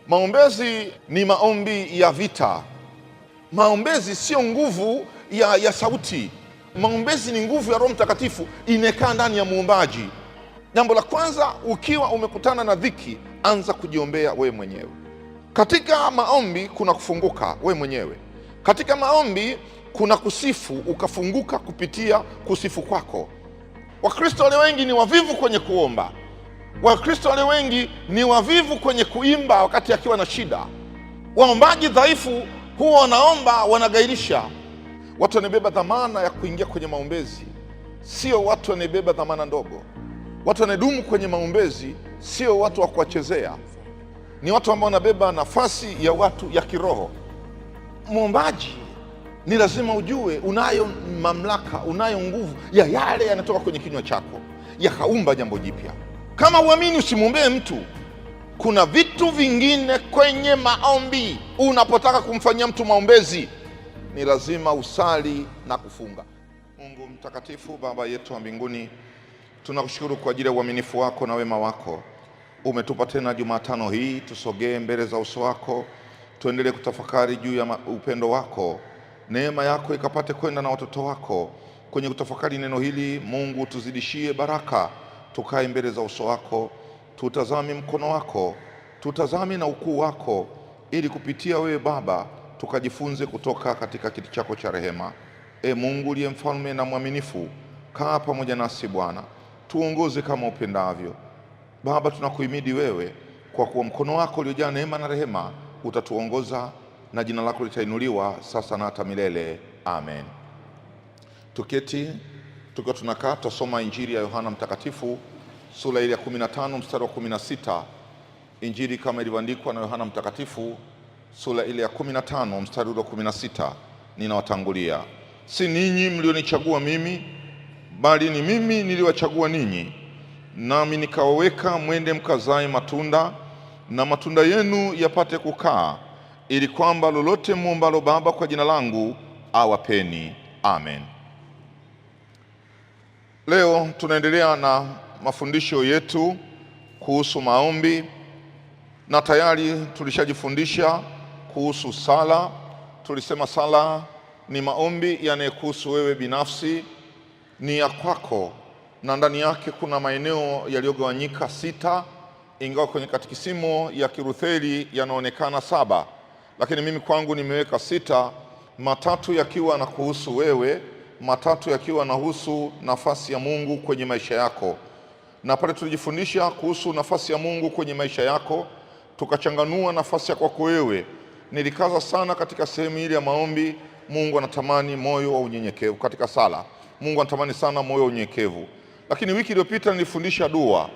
Maombezi ni maombi ya vita. Maombezi sio nguvu ya sauti. Maombezi ni nguvu ya Roho Mtakatifu inekaa ndani ya muombaji. Jambo la kwanza, ukiwa umekutana na dhiki, anza kujiombea wewe mwenyewe. Katika maombi kuna kufunguka wewe mwenyewe. Katika maombi kuna kusifu, ukafunguka kupitia kusifu kwako. Wakristo wale wengi ni wavivu kwenye kuomba. Wakristo wale wengi ni wavivu kwenye kuimba wakati akiwa na shida. Waombaji dhaifu huwa wanaomba wanagairisha. Watu wanabeba dhamana ya kuingia kwenye maombezi, sio watu wanabeba dhamana ndogo. Watu wanadumu kwenye maombezi sio watu wa kuwachezea, ni watu ambao wanabeba nafasi ya watu ya kiroho. Muombaji ni lazima ujue unayo mamlaka, unayo nguvu ya yale yanatoka kwenye kinywa chako yakaumba jambo jipya. Kama uamini, usimwombee mtu. Kuna vitu vingine kwenye maombi. Unapotaka kumfanyia mtu maombezi, ni lazima usali na kufunga. Mungu mtakatifu, Baba yetu wa mbinguni, tunakushukuru kwa ajili ya uaminifu wako na wema wako. Umetupa tena Jumatano hii tusogee mbele za uso wako, tuendelee kutafakari juu ya upendo wako. Neema yako ikapate kwenda na watoto wako kwenye kutafakari neno hili. Mungu, tuzidishie baraka, tukae mbele za uso wako, tutazame mkono wako, tutazame na ukuu wako, ili kupitia wewe Baba tukajifunze kutoka katika kiti chako cha rehema. Mungu uliye mfalme na mwaminifu, kaa pamoja nasi Bwana, tuongoze kama upendavyo. Baba, tunakuhimidi wewe kwa kuwa mkono wako uliojaa neema na rehema utatuongoza, na jina lako litainuliwa sasa na hata milele. Amen. Tuketi tukiwa tunakaa, tutasoma Injili ya Yohana Mtakatifu sura ile ya 15 mstari wa 16. Injili kama ilivyoandikwa na Yohana Mtakatifu sura ile ya 15 mstari wa 16. Ninawatangulia. Si ninyi mlionichagua mimi, bali ni mimi niliwachagua ninyi, nami nikawaweka mwende mkazae matunda, na matunda yenu yapate kukaa, ili kwamba lolote muombalo Baba kwa jina langu awapeni. Amen. Leo tunaendelea na mafundisho yetu kuhusu maombi, na tayari tulishajifundisha kuhusu sala. Tulisema sala ni maombi yanayekuhusu wewe binafsi, ni ya kwako, na ndani yake kuna maeneo yaliyogawanyika 6, ingawa kwenye katekisimu ya Kilutheri yanaonekana 7, lakini mimi kwangu nimeweka 6, matatu yakiwa na kuhusu wewe, matatu yakiwa nahusu nafasi ya Mungu kwenye maisha yako. Na pale tulijifundisha kuhusu nafasi ya Mungu kwenye maisha yako, tukachanganua nafasi ya kwako wewe. Nilikaza sana katika sehemu ile ya maombi. Mungu anatamani moyo wa unyenyekevu katika sala. Mungu anatamani sana moyo wa unyenyekevu. Lakini wiki iliyopita nilifundisha dua.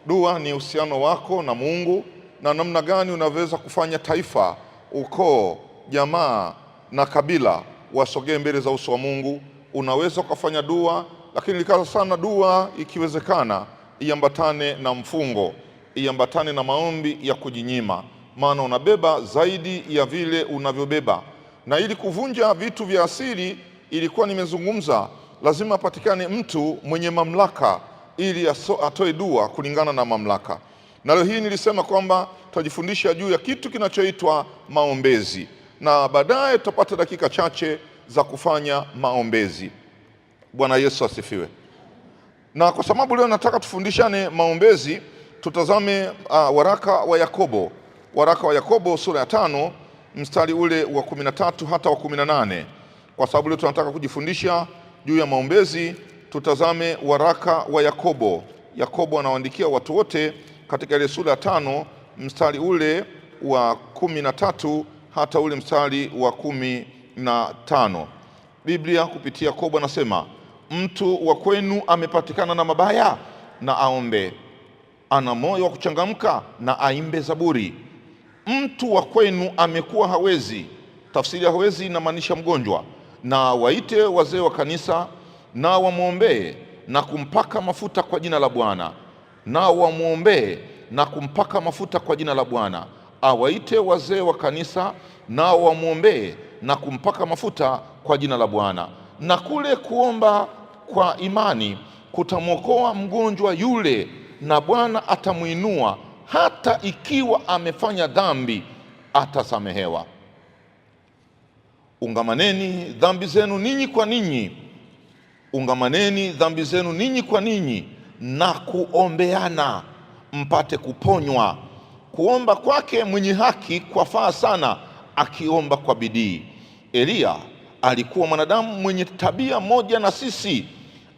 Dua ni uhusiano wako na Mungu, na namna gani unaweza kufanya taifa, ukoo, jamaa na kabila wasogee mbele za uso wa Mungu. Unaweza kufanya dua, lakini nilikaza sana dua ikiwezekana iambatane na mfungo, iambatane na maombi ya kujinyima, maana unabeba zaidi ya vile unavyobeba. Na ili kuvunja vitu vya asili, ilikuwa nimezungumza lazima patikane mtu mwenye mamlaka ili atoe dua kulingana na mamlaka. Na leo hii nilisema kwamba tutajifundisha juu ya kitu kinachoitwa maombezi, na baadaye tutapata dakika chache za kufanya maombezi. Bwana Yesu asifiwe. Na kwa sababu leo nataka tufundishane maombezi, tutazame waraka wa Yakobo. Waraka wa Yakobo sura ya 5 mstari ule wa 13 hata wa 18. Kwa sababu leo tunataka kujifundisha juu ya maombezi, tutazame waraka wa Yakobo. Yakobo anawaandikia watu wote katika ile sura ya 5 mstari ule wa 13 hata ule mstari wa 15. Biblia kupitia Yakobo anasema, mtu wa kwenu amepatikana na mabaya, na aombe. Ana moyo wa kuchangamka, na aimbe zaburi. Mtu wa kwenu amekuwa hawezi. Tafsiri ya hawezi inamaanisha mgonjwa, na waite wazee wa kanisa, na wamwombee na kumpaka mafuta kwa jina la Bwana. Na wamwombee na kumpaka mafuta kwa jina la Bwana. Awaite wazee wa kanisa, na wamwombee na kumpaka mafuta kwa jina la Bwana. Na kule kuomba kwa imani kutamwokoa mgonjwa yule, na Bwana atamuinua hata ikiwa amefanya dhambi atasamehewa. Ungamaneni dhambi zenu ninyi kwa ninyi, ungamaneni dhambi zenu ninyi kwa ninyi na kuombeana mpate kuponywa. Kuomba kwake mwenye haki kwafaa sana, akiomba kwa bidii. Eliya alikuwa mwanadamu mwenye tabia moja na sisi,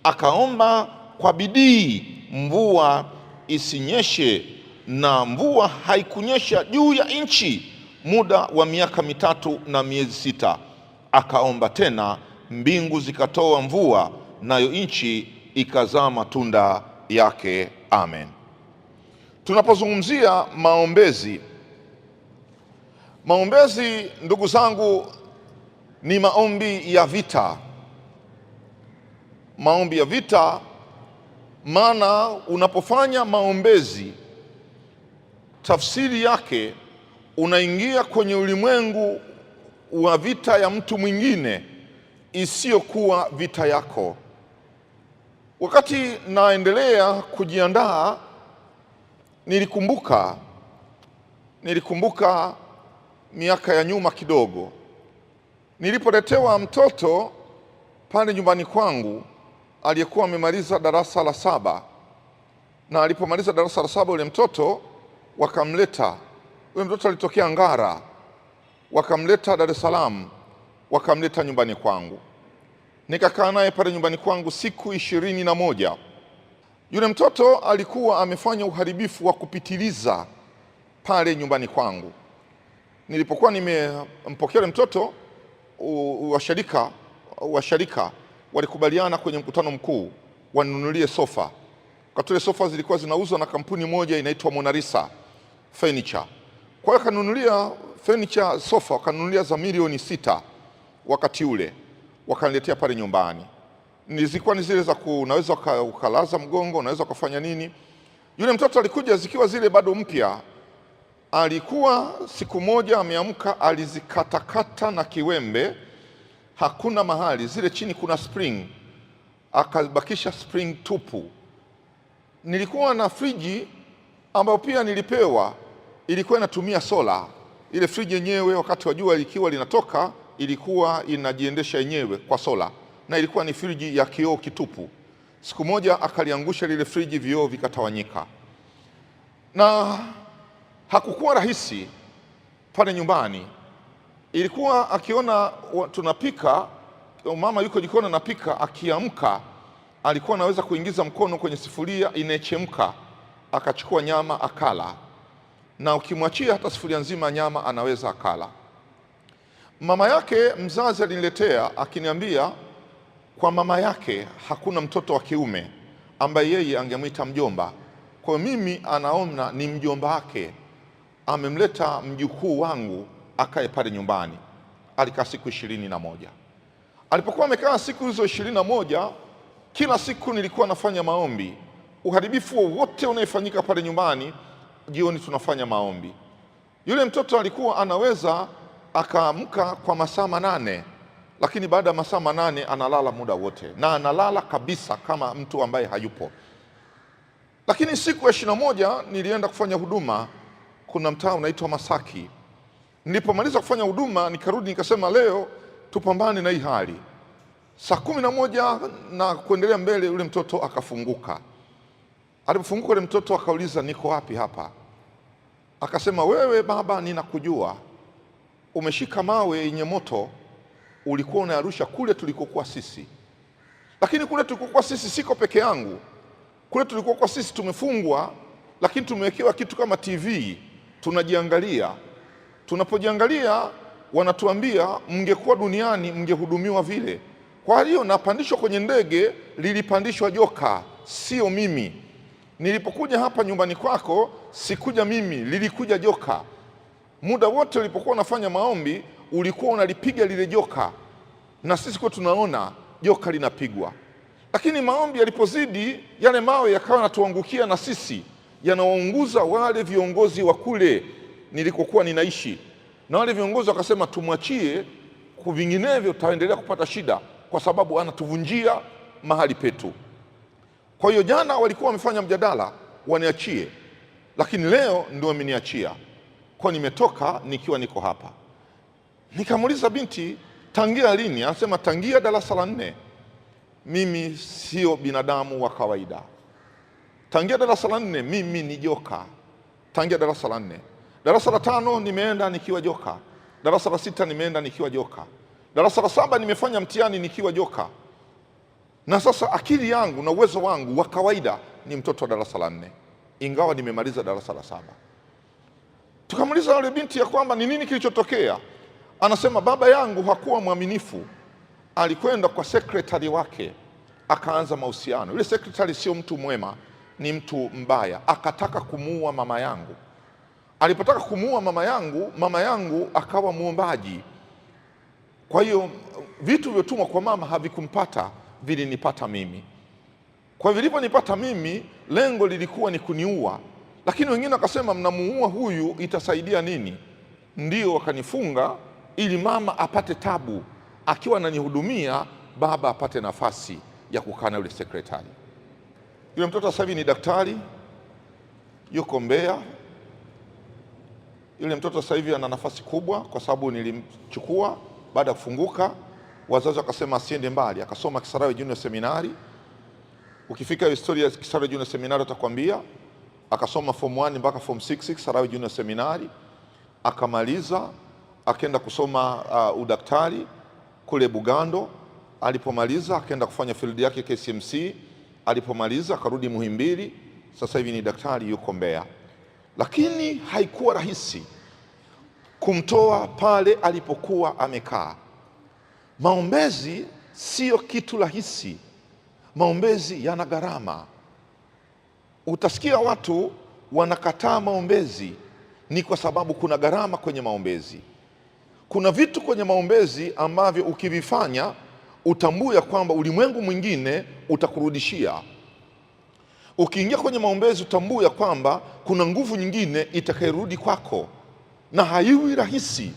akaomba kwa bidii mvua isinyeshe, na mvua haikunyesha juu ya nchi muda wa miaka 3 na miezi 6. Akaomba tena, mbingu zikatoa mvua, nayo nchi ikazaa matunda yake. Amen. Tunapozungumzia maombezi, maombezi ndugu zangu ni maombi ya vita. Maombi ya vita, maana unapofanya maombezi, tafsiri yake unaingia kwenye ulimwengu wa vita ya mtu mwingine isiyokuwa vita yako. Wakati naendelea kujiandaa, nilikumbuka miaka ya nyuma kidogo, nilipoletewa mtoto pale nyumbani kwangu aliyekuwa amemaliza darasa la 7, na alipomaliza darasa la 7 ule mtoto wakamleta, ule mtoto alitokea Ngara, wakamleta Dar es Salaam, wakamleta nyumbani kwangu. Nikakaa naye pale nyumbani kwangu siku 21. Yule mtoto alikuwa amefanya uharibifu wa kupitiliza pale nyumbani kwangu. Nilipokuwa nimempokea yule mtoto, washarika walikubaliana kwenye mkutano mkuu wanunulie sofa. Kwa tule sofa zilikuwa zinauzwa na kampuni moja inaitwa Monalisa Furniture. Kwa hiyo kanunulia furniture sofa, kanunulia za milioni 6 wakati ule, wakaniletea pale nyumbani. Zilikuwa ni zile za unaweza ukalaza mgongo, unaweza kufanya nini. Yule mtoto alikuja zikiwa zile bado mpya. Alikuwa siku moja ameamka, alizikatakata na kiwembe, hakuna mahali, zile chini kuna spring, akabakisha spring tupu. Nilikuwa na friji ambayo pia nilipewa, ilikuwa inatumia sola. Ile friji yenyewe wakati wa jua likiwa linatoka ilikuwa inajiendesha yenyewe kwa sola, na ilikuwa ni friji ya kioo kitupu. Siku moja akaliangusha lile friji, vioo vikatawanyika, na hakukuwa rahisi pale nyumbani. Ilikuwa akiona tunapika, mama yuko jikoni anapika, akiamka alikuwa anaweza kuingiza mkono kwenye sufuria inechemka, akachukua nyama akala, na ukimwachia hata sufuria nzima nyama anaweza akala. Mama yake mzazi aliniletea akiniambia kwa mama yake hakuna mtoto wa kiume ambaye yeye angemwita mjomba. Kwa mimi anaona ni mjomba wake, amemleta mjukuu wangu akae pale nyumbani. Alikaa siku 21. Alipokuwa amekaa siku hizo 21, kila siku nilikuwa nafanya maombi. Uharibifu wowote unayefanyika pale nyumbani, jioni tunafanya maombi. Yule mtoto alikuwa anaweza akaamka kwa masaa 8, lakini baada ya masaa 8 analala muda wote, na analala kabisa kama mtu ambaye hayupo. Lakini siku ya 21 nilienda kufanya huduma, kuna mtaa unaitwa Masaki. Nilipomaliza kufanya huduma nikarudi nikasema leo tupambane na hii hali. Saa 11 na kuendelea mbele yule mtoto akafunguka. Alipofunguka yule mtoto akauliza niko wapi hapa? Akasema wewe baba, ninakujua. Umeshika mawe yenye moto, ulikuwa unayarusha kule tulikokuwa sisi. Lakini kule tulikokuwa sisi siko peke yangu. Kule tulikokuwa sisi tumefungwa, lakini tumewekewa kitu kama TV, tunajiangalia. Tunapojiangalia wanatuambia mngekuwa duniani mngehudumiwa vile. Kwa hiyo napandishwa kwenye ndege, lilipandishwa joka, sio mimi. Nilipokuja hapa nyumbani kwako sikuja mimi, lilikuja joka. Muda wote ulipokuwa unafanya maombi ulikuwa unalipiga lile joka, na sisi kwa tunaona joka linapigwa. Lakini maombi yalipozidi, yale mawe yakawa yanatuangukia na sisi, yanawaunguza wale viongozi wa kule nilikokuwa ninaishi. Na wale viongozi wakasema tumwachie, vinginevyo tutaendelea kupata shida kwa sababu anatuvunjia mahali petu. Kwa hiyo jana walikuwa wamefanya mjadala waniachie, lakini leo ndio ameniachia, kwa nimetoka nikiwa niko hapa. Nikamuuliza binti, tangia lini? Anasema tangia darasa la 4. Mimi sio binadamu wa kawaida. Tangia darasa la 4 mimi ni joka. Tangia darasa la 4. Darasa la 5 nimeenda nikiwa joka. Darasa la 6 nimeenda nikiwa joka. Darasa la 7 nimefanya mtihani nikiwa joka. Na sasa akili yangu na uwezo wangu wa kawaida ni mtoto wa darasa la 4, ingawa nimemaliza darasa la 7. Tukamuuliza yule binti ya kwamba ni nini kilichotokea. Anasema baba yangu hakuwa mwaminifu, alikwenda kwa sekretari wake akaanza mahusiano. Yule sekretari sio mtu mwema, ni mtu mbaya, akataka kumuua mama yangu. Alipotaka kumuua mama yangu akawa muombaji. Kwa hiyo vitu vilivyotumwa kwa mama havikumpata, vilinipata mimi. Kwa vilivyonipata mimi, lengo lilikuwa ni kuniua, lakini wengine wakasema mnamuua huyu itasaidia nini? Ndio wakanifunga ili mama apate tabu, akiwa ananihudumia baba apate nafasi ya kukaa na yule sekretari. Yule mtoto sasa hivi ni daktari, yuko Mbeya. Yule mtoto sasa hivi ana nafasi kubwa kwa sababu nilimchukua baada ya kufunguka. Wazazi wakasema asiende mbali, akasoma Kisarawe Junior Seminari. Ukifika historia ya Kisarawe Junior Seminari utakwambia. Akasoma form 1 mpaka form 6 Kisarawe Junior Seminari, akamaliza akaenda kusoma udaktari kule Bugando. Alipomaliza akaenda kufanya field yake KCMC. Alipomaliza akarudi Muhimbili. Sasa hivi ni daktari, yuko Mbeya. Lakini haikuwa rahisi kumtoa pale alipokuwa amekaa. Maombezi sio kitu rahisi. Maombezi yana gharama. Utasikia watu wanakataa maombezi, ni kwa sababu kuna gharama kwenye maombezi. Kuna vitu kwenye maombezi ambavyo ukivifanya utambue kwamba ulimwengu mwingine utakurudishia. Ukiingia kwenye maombezi utambue kwamba kuna nguvu nyingine itakayerudi kwako, na haiwi rahisi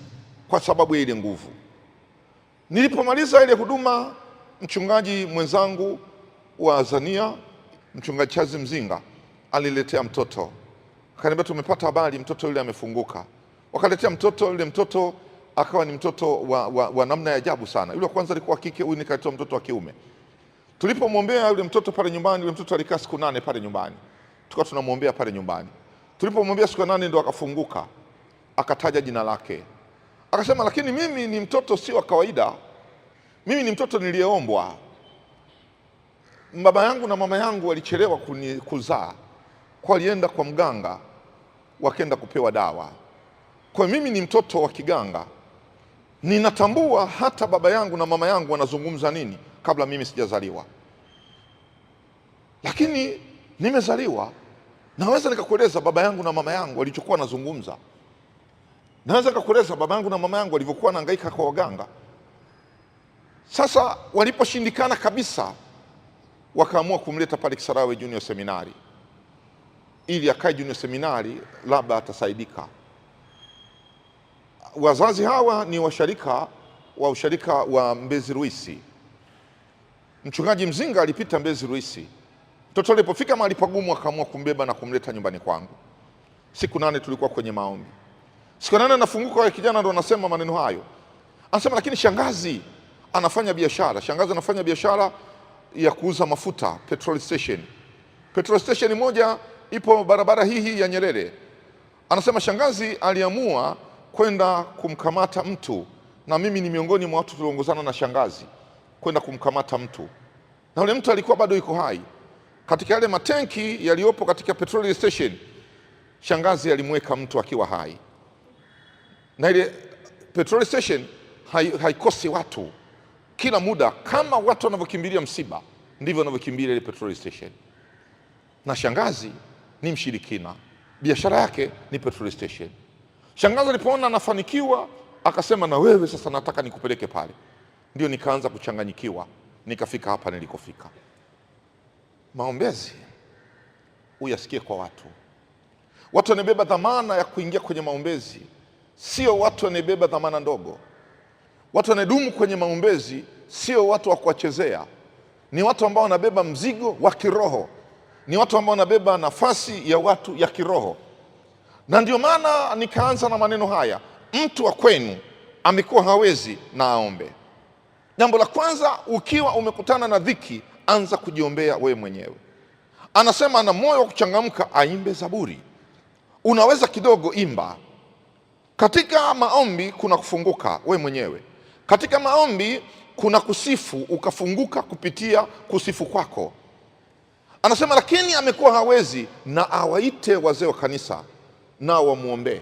kwa sababu ya ile nguvu. Nilipomaliza ile huduma, mchungaji mwenzangu wa Azania, mchungaji Chazi Mzinga, aliletea mtoto. Akaniambia tumepata habari mtoto yule amefunguka. Wakaletea mtoto, yule mtoto akawa ni mtoto wa namna ya ajabu sana. Yule kwanza alikuwa kike, huyu nikaletea mtoto wa kiume. Tulipomwombea yule mtoto pale nyumbani, yule mtoto alikaa siku 8 pale nyumbani. Tukawa tunamwombea pale nyumbani. Tulipomwombea siku 8 ndo akafunguka. Akataja jina lake. Akasema lakini mimi ni mtoto si wa kawaida. Mimi ni mtoto niliyeombwa. Baba yangu na mama yangu walichelewa kuzaa. Kwa alienda kwa mganga, wakaenda kupewa dawa. Kwa mimi ni mtoto wa kiganga. Ninatambua hata baba yangu na mama yangu wanazungumza nini kabla mimi sijazaliwa. Lakini nimezaliwa, naweza nikakueleza baba yangu na mama yangu walichokuwa wanazungumza. Naweza nikakueleza baba yangu na mama yangu walivyokuwa wanahangaika kwa waganga. Sasa waliposhindikana kabisa, wakaamua kumleta pale Kisarawe Junior Seminari ili akae Junior Seminari, labda atasaidika. Wazazi hawa ni usharika wa Mbezi Ruisi. Mchungaji Mzinga alipita Mbezi Ruisi. Mtoto alipofika mahali pagumu akaamua kumbeba na kumleta nyumbani kwangu. Siku 8 tulikuwa kwenye maombi. Siku 8 nafunguka, wa kijana ndo anasema maneno hayo. Anasema lakini shangazi anafanya biashara. Shangazi anafanya biashara ya kuuza mafuta, petrol station. Petrol station moja ipo barabara hii ya Nyerere. Anasema shangazi aliamua kwenda kumkamata mtu, na mimi ni miongoni mwa watu tuliongozana na shangazi kwenda kumkamata mtu, na yule mtu alikuwa bado yuko hai. Katika yale matenki yaliyopo katika petrol station, shangazi alimweka mtu akiwa hai, na ile petrol station haikosi watu. Kila muda kama watu wanavyokimbilia msiba, ndivyo wanavyokimbilia ile petrol station. Na shangazi ni mshirikina, biashara yake ni petrol station. Shangazi alipoona anafanikiwa akasema na wewe sasa nataka nikupeleke pale. Ndio nikaanza kuchanganyikiwa, nikafika hapa nilikofika. Maombezi uyasikie kwa watu. Watu wanabeba dhamana ya kuingia kwenye maombezi, sio watu wanabeba dhamana ndogo. Watu wanadumu kwenye maombezi sio watu wa kuwachezea, ni watu ambao wanabeba mzigo wa kiroho, ni watu ambao wanabeba nafasi ya watu ya kiroho. Na ndio maana nikaanza na maneno haya, mtu wa kwenu amekuwa hawezi na aombe. Jambo la kwanza, ukiwa umekutana na dhiki, anza kujiombea wewe mwenyewe. Anasema ana moyo wa kuchangamka aimbe zaburi. Unaweza kidogo, imba. Katika maombi kuna kufunguka wewe mwenyewe. Katika maombi kuna kusifu, ukafunguka kupitia kusifu kwako. Anasema lakini amekuwa hawezi, na awaite wazee wa kanisa nao wamuombee.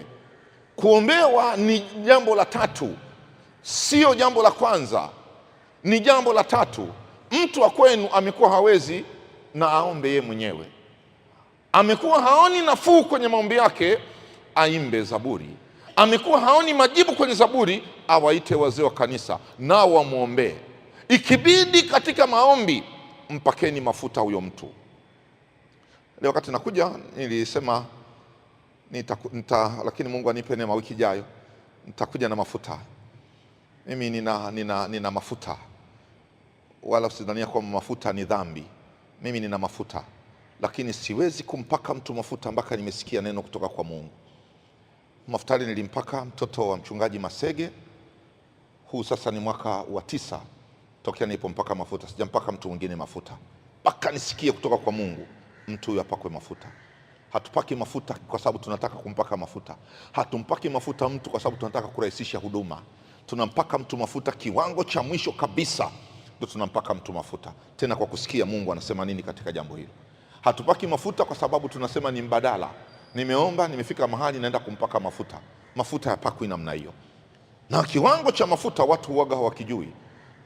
Kuombewa ni jambo la tatu, sio jambo la kwanza, ni jambo la tatu. Mtu wa kwenu amekuwa hawezi, na aombe yeye mwenyewe. Amekuwa haoni nafuu kwenye maombi yake, aimbe zaburi. Amekuwa haoni majibu kwenye zaburi, awaite wazee wa kanisa nao wamuombee. Ikibidi katika maombi, mpakeni mafuta huyo mtu. Leo wakati nakuja nilisema lakini Mungu anipe neema, wiki ijayo nitakuja na mafuta. Mimi nina mafuta, wala usidhania kwamba mafuta ni dhambi. Mimi nina mafuta, lakini siwezi kumpaka mtu mafuta mpaka nimesikia neno kutoka kwa Mungu. Mafuta nilimpaka mtoto wa mchungaji Masege. Huu sasa ni mwaka wa 9 tokea nilipompaka mafuta. Sijampaka mtu mwingine mafuta mpaka nisikie kutoka kwa Mungu mtu huyu apakwe mafuta. Hatupaki mafuta kwa sababu tunataka kumpaka mafuta. Hatumpaki mafuta mtu kwa sababu tunataka kurahisisha huduma. Tunampaka mtu mafuta kiwango cha mwisho kabisa, ndio tunampaka mtu mafuta, tena kwa kusikia Mungu anasema nini katika jambo hilo. Hatupaki mafuta kwa sababu tunasema ni mbadala. Nimeomba, nimefika mahali naenda kumpaka mafuta. Mafuta yapakwi namna hiyo. Na kiwango cha mafuta watu huaga hawakijui.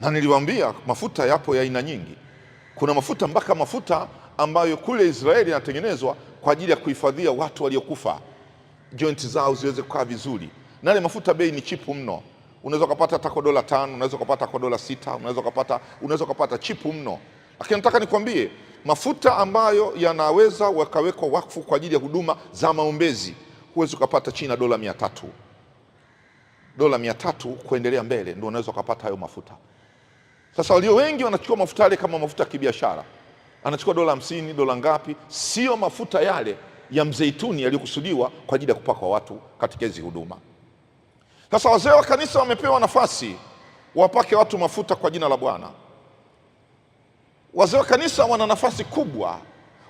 Na niliwaambia mafuta yapo ya aina nyingi. Kuna mafuta mpaka mafuta ambayo kule Israeli yanatengenezwa kwa ajili ya kuhifadhia watu waliokufa, joints zao ziweze kukaa vizuri. Na ile mafuta bei ni chipu mno. Unaweza kupata hata kwa $5, unaweza kupata kwa $6, unaweza kupata chipu mno. Lakini nataka nikwambie, mafuta ambayo yanaweza wakawekwa wakfu kwa ajili ya huduma za maombezi, huwezi kupata chini ya $300. $300 kuendelea mbele ndio unaweza kupata hayo mafuta. Sasa walio wengi wanachukua mafuta yale kama mafuta ya kibiashara. Anachukua $50, dola ngapi? Sio mafuta yale ya mzeituni yaliyokusudiwa kwa ajili ya kupaka watu katika hizo huduma. Sasa wazee wa kanisa wamepewa nafasi wapake watu mafuta kwa jina la Bwana. Wazee wa kanisa wana nafasi kubwa.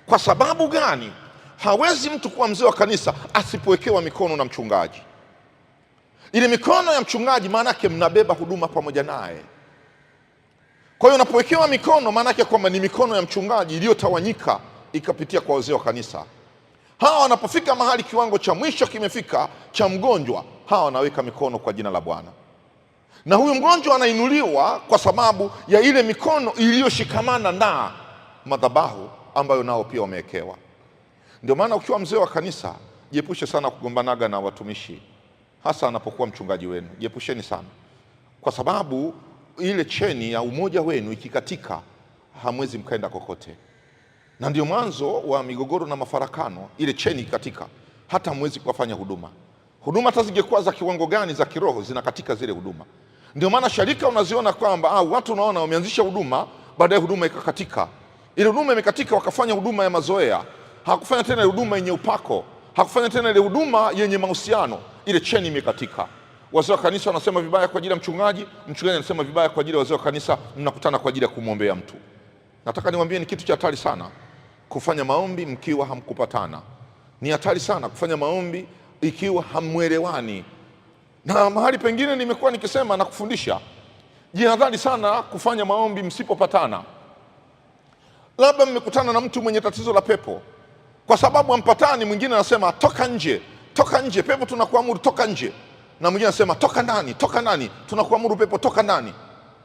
Kwa sababu gani? Hawezi mtu kuwa mzee wa kanisa asipowekewa mikono na mchungaji. Ile mikono ya mchungaji maana yake mnabeba huduma pamoja naye. Kwa hiyo unapowekewa mikono maana yake kwamba ni mikono ya mchungaji iliyotawanyika ikapitia kwa wazee wa kanisa. Hawa wanapofika mahali kiwango cha mwisho kimefika cha mgonjwa, hawa wanaweka mikono kwa jina la Bwana. Na huyu mgonjwa anainuliwa kwa sababu ya ile mikono iliyoshikamana na madhabahu ambayo nao pia wamewekewa. Ndio maana ukiwa mzee wa kanisa, jiepushe sana kugombanaga na watumishi, hasa anapokuwa mchungaji wenu. Jiepusheni sana, kwa sababu ile cheni ya umoja wenu ikikatika, hamwezi mkaenda kokote. Na ndio mwanzo wa migogoro na mafarakano. Ile cheni ikikatika, hata hamwezi kufanya huduma. Huduma hata zingekuwa za kiwango gani za kiroho, zinakatika zile huduma. Ndio maana sharika unaziona kwamba watu unaona wameanzisha huduma, baadaye huduma ikakatika. Ile huduma imekatika, wakafanya huduma ya mazoea. Hakufanya tena ile huduma yenye upako, hakufanya tena ile huduma yenye mahusiano. Ile cheni imekatika. Wazee wa kanisa wanasema vibaya kwa ajili ya mchungaji, mchungaji anasema vibaya kwa ajili ya wazee wa kanisa, mnakutana kwa ajili ya kumwombea mtu. Nataka niwaambie ni kitu cha hatari sana kufanya maombi mkiwa hamkupatana. Ni hatari sana kufanya maombi ikiwa hamwelewani. Na mahali pengine nimekuwa nikisema na kufundisha, jihadhari sana kufanya maombi msipopatana. Labda mmekutana na mtu mwenye tatizo la pepo, kwa sababu hampatani, mwingine anasema toka nje, toka nje, pepo tunakuamuru toka nje. Na mwingine anasema toka ndani, toka ndani, tunakuamuru pepo toka ndani.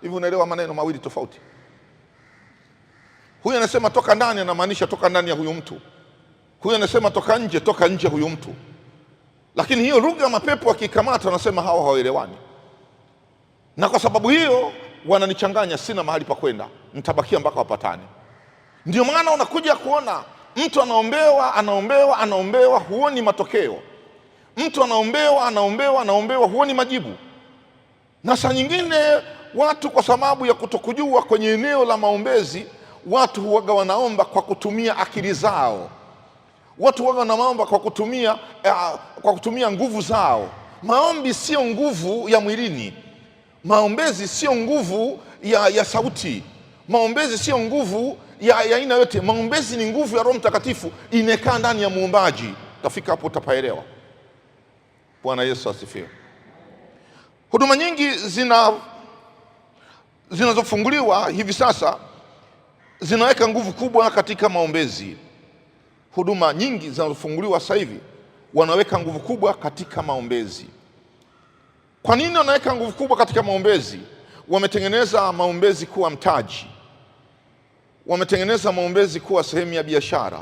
Hivi unaelewa maneno mawili tofauti? Huyu anasema toka ndani, anamaanisha toka ndani ya huyu mtu. Huyu anasema toka nje huyu mtu. Lakini hiyo lugha mapepo akikamata wanasema hawa hawaelewani. Na kwa sababu hiyo wananichanganya, sina mahali pa kwenda, nitabakia mpaka wapatane. Ndio maana unakuja kuona mtu anaombewa, huoni matokeo. Mtu anaombewa, huoni majibu. Na saa nyingine watu kwa sababu ya kutokujua kwenye eneo la maombezi, watu huwaga wanaomba kwa kutumia akili zao. Watu waga na maomba kwa kutumia nguvu zao. Maombi sio nguvu ya mwilini. Maombezi sio nguvu ya sauti. Maombezi sio nguvu ya aina yote. Maombezi ni nguvu ya Roho Mtakatifu imekaa ndani ya muombaji. Tafika hapo utapaelewa. Bwana Yesu asifiwe. Huduma nyingi zinazofunguliwa hivi sasa zinaweka nguvu kubwa katika maombezi. Huduma nyingi zinazofunguliwa sasa hivi wanaweka nguvu kubwa katika maombezi. Kwa nini wanaweka nguvu kubwa katika maombezi? Wametengeneza maombezi kuwa mtaji. Wametengeneza maombezi kuwa sehemu ya biashara.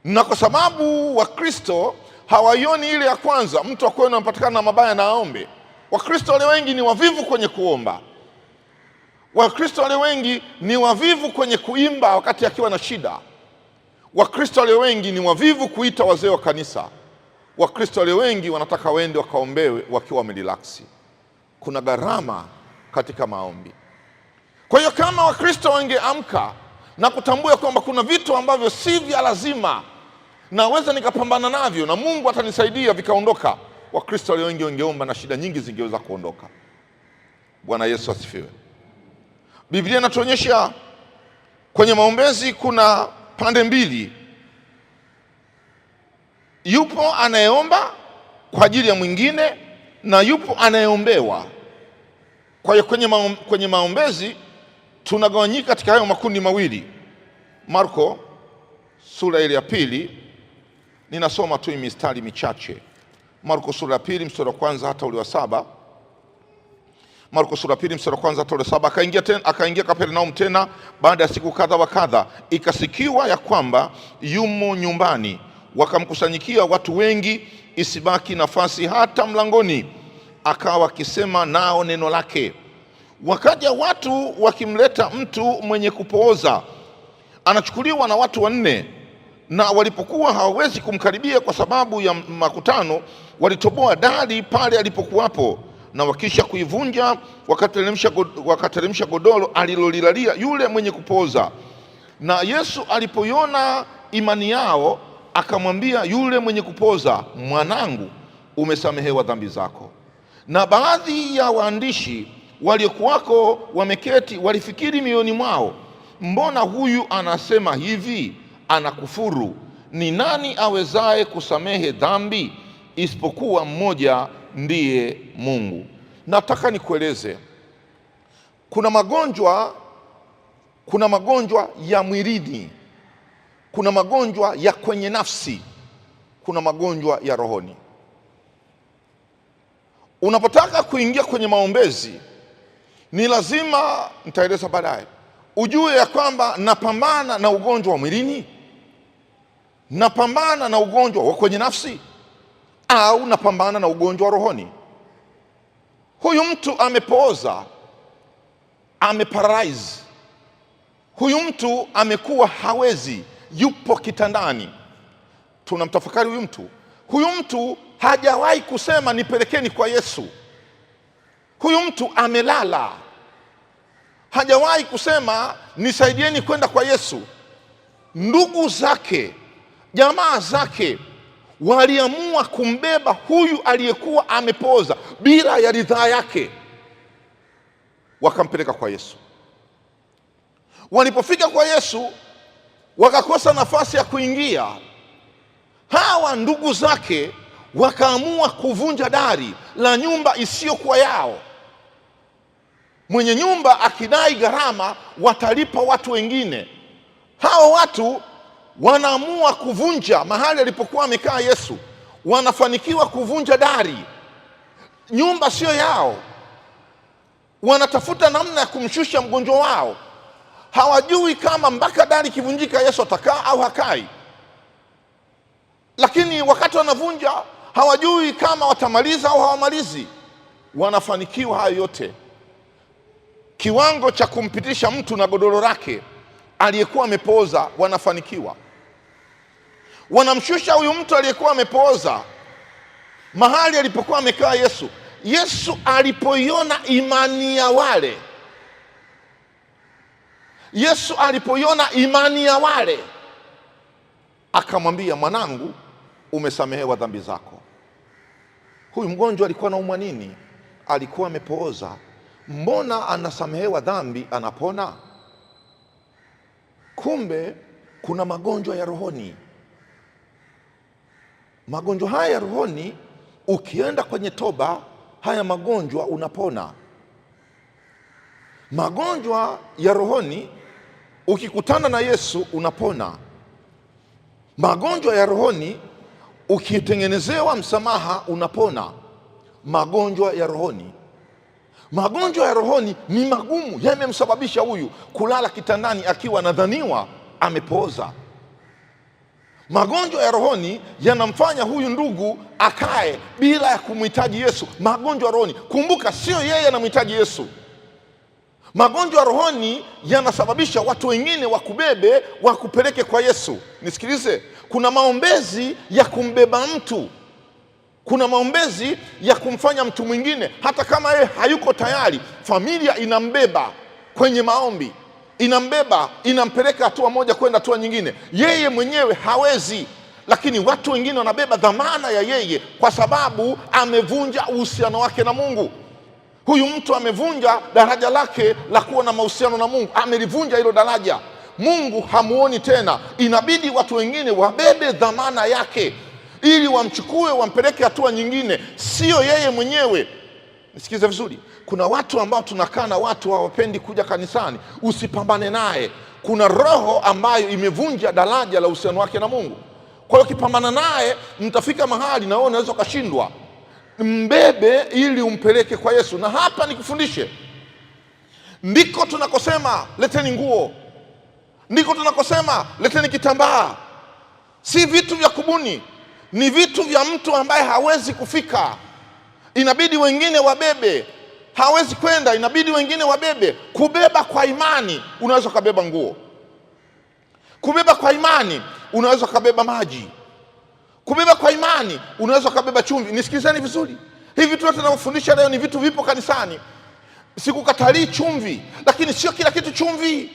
Na kwa sababu Wakristo hawaioni ile ya kwanza, mtu akiwa anapatikana na mabaya na aombe. Wakristo wale wengi ni wavivu kwenye kuomba. Wakristo wale wengi ni wavivu kwenye kuimba wakati akiwa na shida. Wakristo wale wengi ni wavivu kuita wazee wa kanisa. Wakristo wale wengi wanataka waende wakaombewe wakiwa wamerelaksi. Kuna gharama katika maombi. Kwa hiyo kama Wakristo wangeamka na kutambua kwamba kuna vitu ambavyo si vya lazima, naweza nikapambana navyo na Mungu atanisaidia vikaondoka, Wakristo wale wengi wangeomba na shida nyingi zingeweza kuondoka. Bwana Yesu asifiwe. Biblia inatuonyesha kwenye maombezi kuna pande mbili. Yupo anayeomba kwa ajili ya mwingine na yupo anayeombewa. Kwa hiyo kwenye maombezi tunagawanyika katika hayo makundi mawili. Marko sura ile ya 2, ninasoma tu mistari michache. Marko sura ya 2 mstari wa kwanza hata ule wa 7. Marko sura ya 2 mstari wa kwanza hata ule 7. Akaingia Kapernaum tena baada ya siku kadha wa kadha, ikasikiwa ya kwamba yumo nyumbani. Wakamkusanyikia watu wengi, isibaki nafasi hata mlangoni. Akawa akisema nao neno lake. Wakaja watu wakimleta mtu mwenye kupooza, anachukuliwa na watu 4. Na walipokuwa hawawezi kumkaribia kwa sababu ya makutano, walitoboa dari pale alipokuwapo, na wakisha kuivunja wakateremsha godoro alilolilalia yule mwenye kupooza. Na Yesu alipoiona imani yao, akamwambia yule mwenye kupooza, mwanangu, umesamehewa dhambi zako. Na baadhi ya waandishi waliokuwako wameketi walifikiri mioyoni mwao, mbona huyu anasema hivi? Anakufuru. Ni nani awezaye kusamehe dhambi isipokuwa mmoja, ndiye Mungu? Nataka nikueleze, kuna magonjwa ya mwilini, kuna magonjwa ya kwenye nafsi, kuna magonjwa ya rohoni. Unapotaka kuingia kwenye maombezi, ni lazima, nitaeleza baadaye, ujue ya kwamba napambana na ugonjwa wa mwilini, napambana na ugonjwa wa kwenye nafsi, au napambana na ugonjwa wa rohoni. Huyu mtu amepooza, ameparalyze. Huyu mtu amekuwa hawezi, yupo kitandani. Tunamtafakari huyu mtu. Huyu mtu hajawahi kusema nipelekeni kwa Yesu. Huyu mtu amelala, hajawahi kusema nisaidieni kwenda kwa Yesu. Ndugu zake, jamaa zake waliamua kumbeba huyu aliyekuwa amepooza bila ya ridhaa yake, wakampeleka kwa Yesu. Walipofika kwa Yesu, wakakosa nafasi ya kuingia. Hawa ndugu zake wakaamua kuvunja dari la nyumba isiyokuwa yao. Mwenye nyumba akidai gharama, watalipa watu wengine. Hao watu wanaamua kuvunja mahali alipokuwa amekaa Yesu. Wanafanikiwa kuvunja dari, nyumba sio yao. Wanatafuta namna ya kumshusha mgonjwa wao. Hawajui kama mpaka dari kivunjika Yesu atakaa au hakai. Lakini wakati wanavunja, hawajui kama watamaliza au hawamalizi. Wanafanikiwa hayo yote, kiwango cha kumpitisha mtu na godoro lake aliyekuwa amepooza. Wanafanikiwa, wanamshusha huyu mtu aliyekuwa amepooza mahali alipokuwa amekaa Yesu. Yesu alipoiona imani ya wale, Yesu alipoiona imani ya wale, akamwambia, mwanangu, umesamehewa dhambi zako. Huyu mgonjwa alikuwa anaumwa nini? Alikuwa amepooza. Mbona anasamehewa dhambi, anapona? Kumbe kuna magonjwa ya rohoni. Magonjwa haya ya rohoni, ukienda kwenye toba, haya magonjwa unapona. Magonjwa ya rohoni, ukikutana na Yesu unapona. Magonjwa ya rohoni, ukitengenezewa msamaha unapona. Magonjwa ya rohoni, magonjwa ya rohoni ni magumu, yamemsababisha huyu kulala kitandani akiwa anadhaniwa amepooza. Magonjwa ya rohoni yanamfanya huyu ndugu akae bila ya kumhitaji Yesu. Magonjwa ya rohoni, kumbuka, sio yeye anamhitaji Yesu. Magonjwa ya rohoni yanasababisha watu wengine wakubebe, wakupeleke kwa Yesu. Nisikilize, kuna maombezi ya kumbeba mtu, kuna maombezi ya kumfanya mtu mwingine, hata kama yeye hayuko tayari, familia inambeba kwenye maombi, inambeba, inampeleka hatua moja kwenda hatua nyingine. Yeye mwenyewe hawezi, lakini watu wengine wanabeba dhamana ya yeye, kwa sababu amevunja uhusiano wake na Mungu. Huyu mtu amevunja daraja lake la kuwa na mahusiano na Mungu, amelivunja hilo daraja. Mungu hamuoni tena, inabidi watu wengine wabebe dhamana yake ili wamchukue, wampeleke hatua nyingine, sio yeye mwenyewe. Nisikize vizuri, kuna watu ambao tunakaa na watu hawapendi kuja kanisani, usipambane naye. Kuna roho ambayo imevunja daraja la uhusiano wake na Mungu. Kwa hiyo ukipambana naye, mtafika mahali na wewe unaweza ukashindwa. Mbebe ili umpeleke kwa Yesu. Na hapa nikufundishe, ndiko tunakosema leteni nguo, ndiko tunakosema leteni kitambaa. Si vitu vya kubuni, ni vitu vya mtu ambaye hawezi kufika, inabidi wengine wabebe. Hawezi kwenda, inabidi wengine wabebe. Kubeba kwa imani, unaweza ukabeba nguo. Kubeba kwa imani, unaweza ukabeba maji. Kubeba kwa imani, unaweza ukabeba chumvi. Nisikilizeni vizuri, hivi vitu vyote ninavyofundisha leo ni vitu vipo kanisani. Sikukatalii chumvi, lakini sio kila kitu chumvi.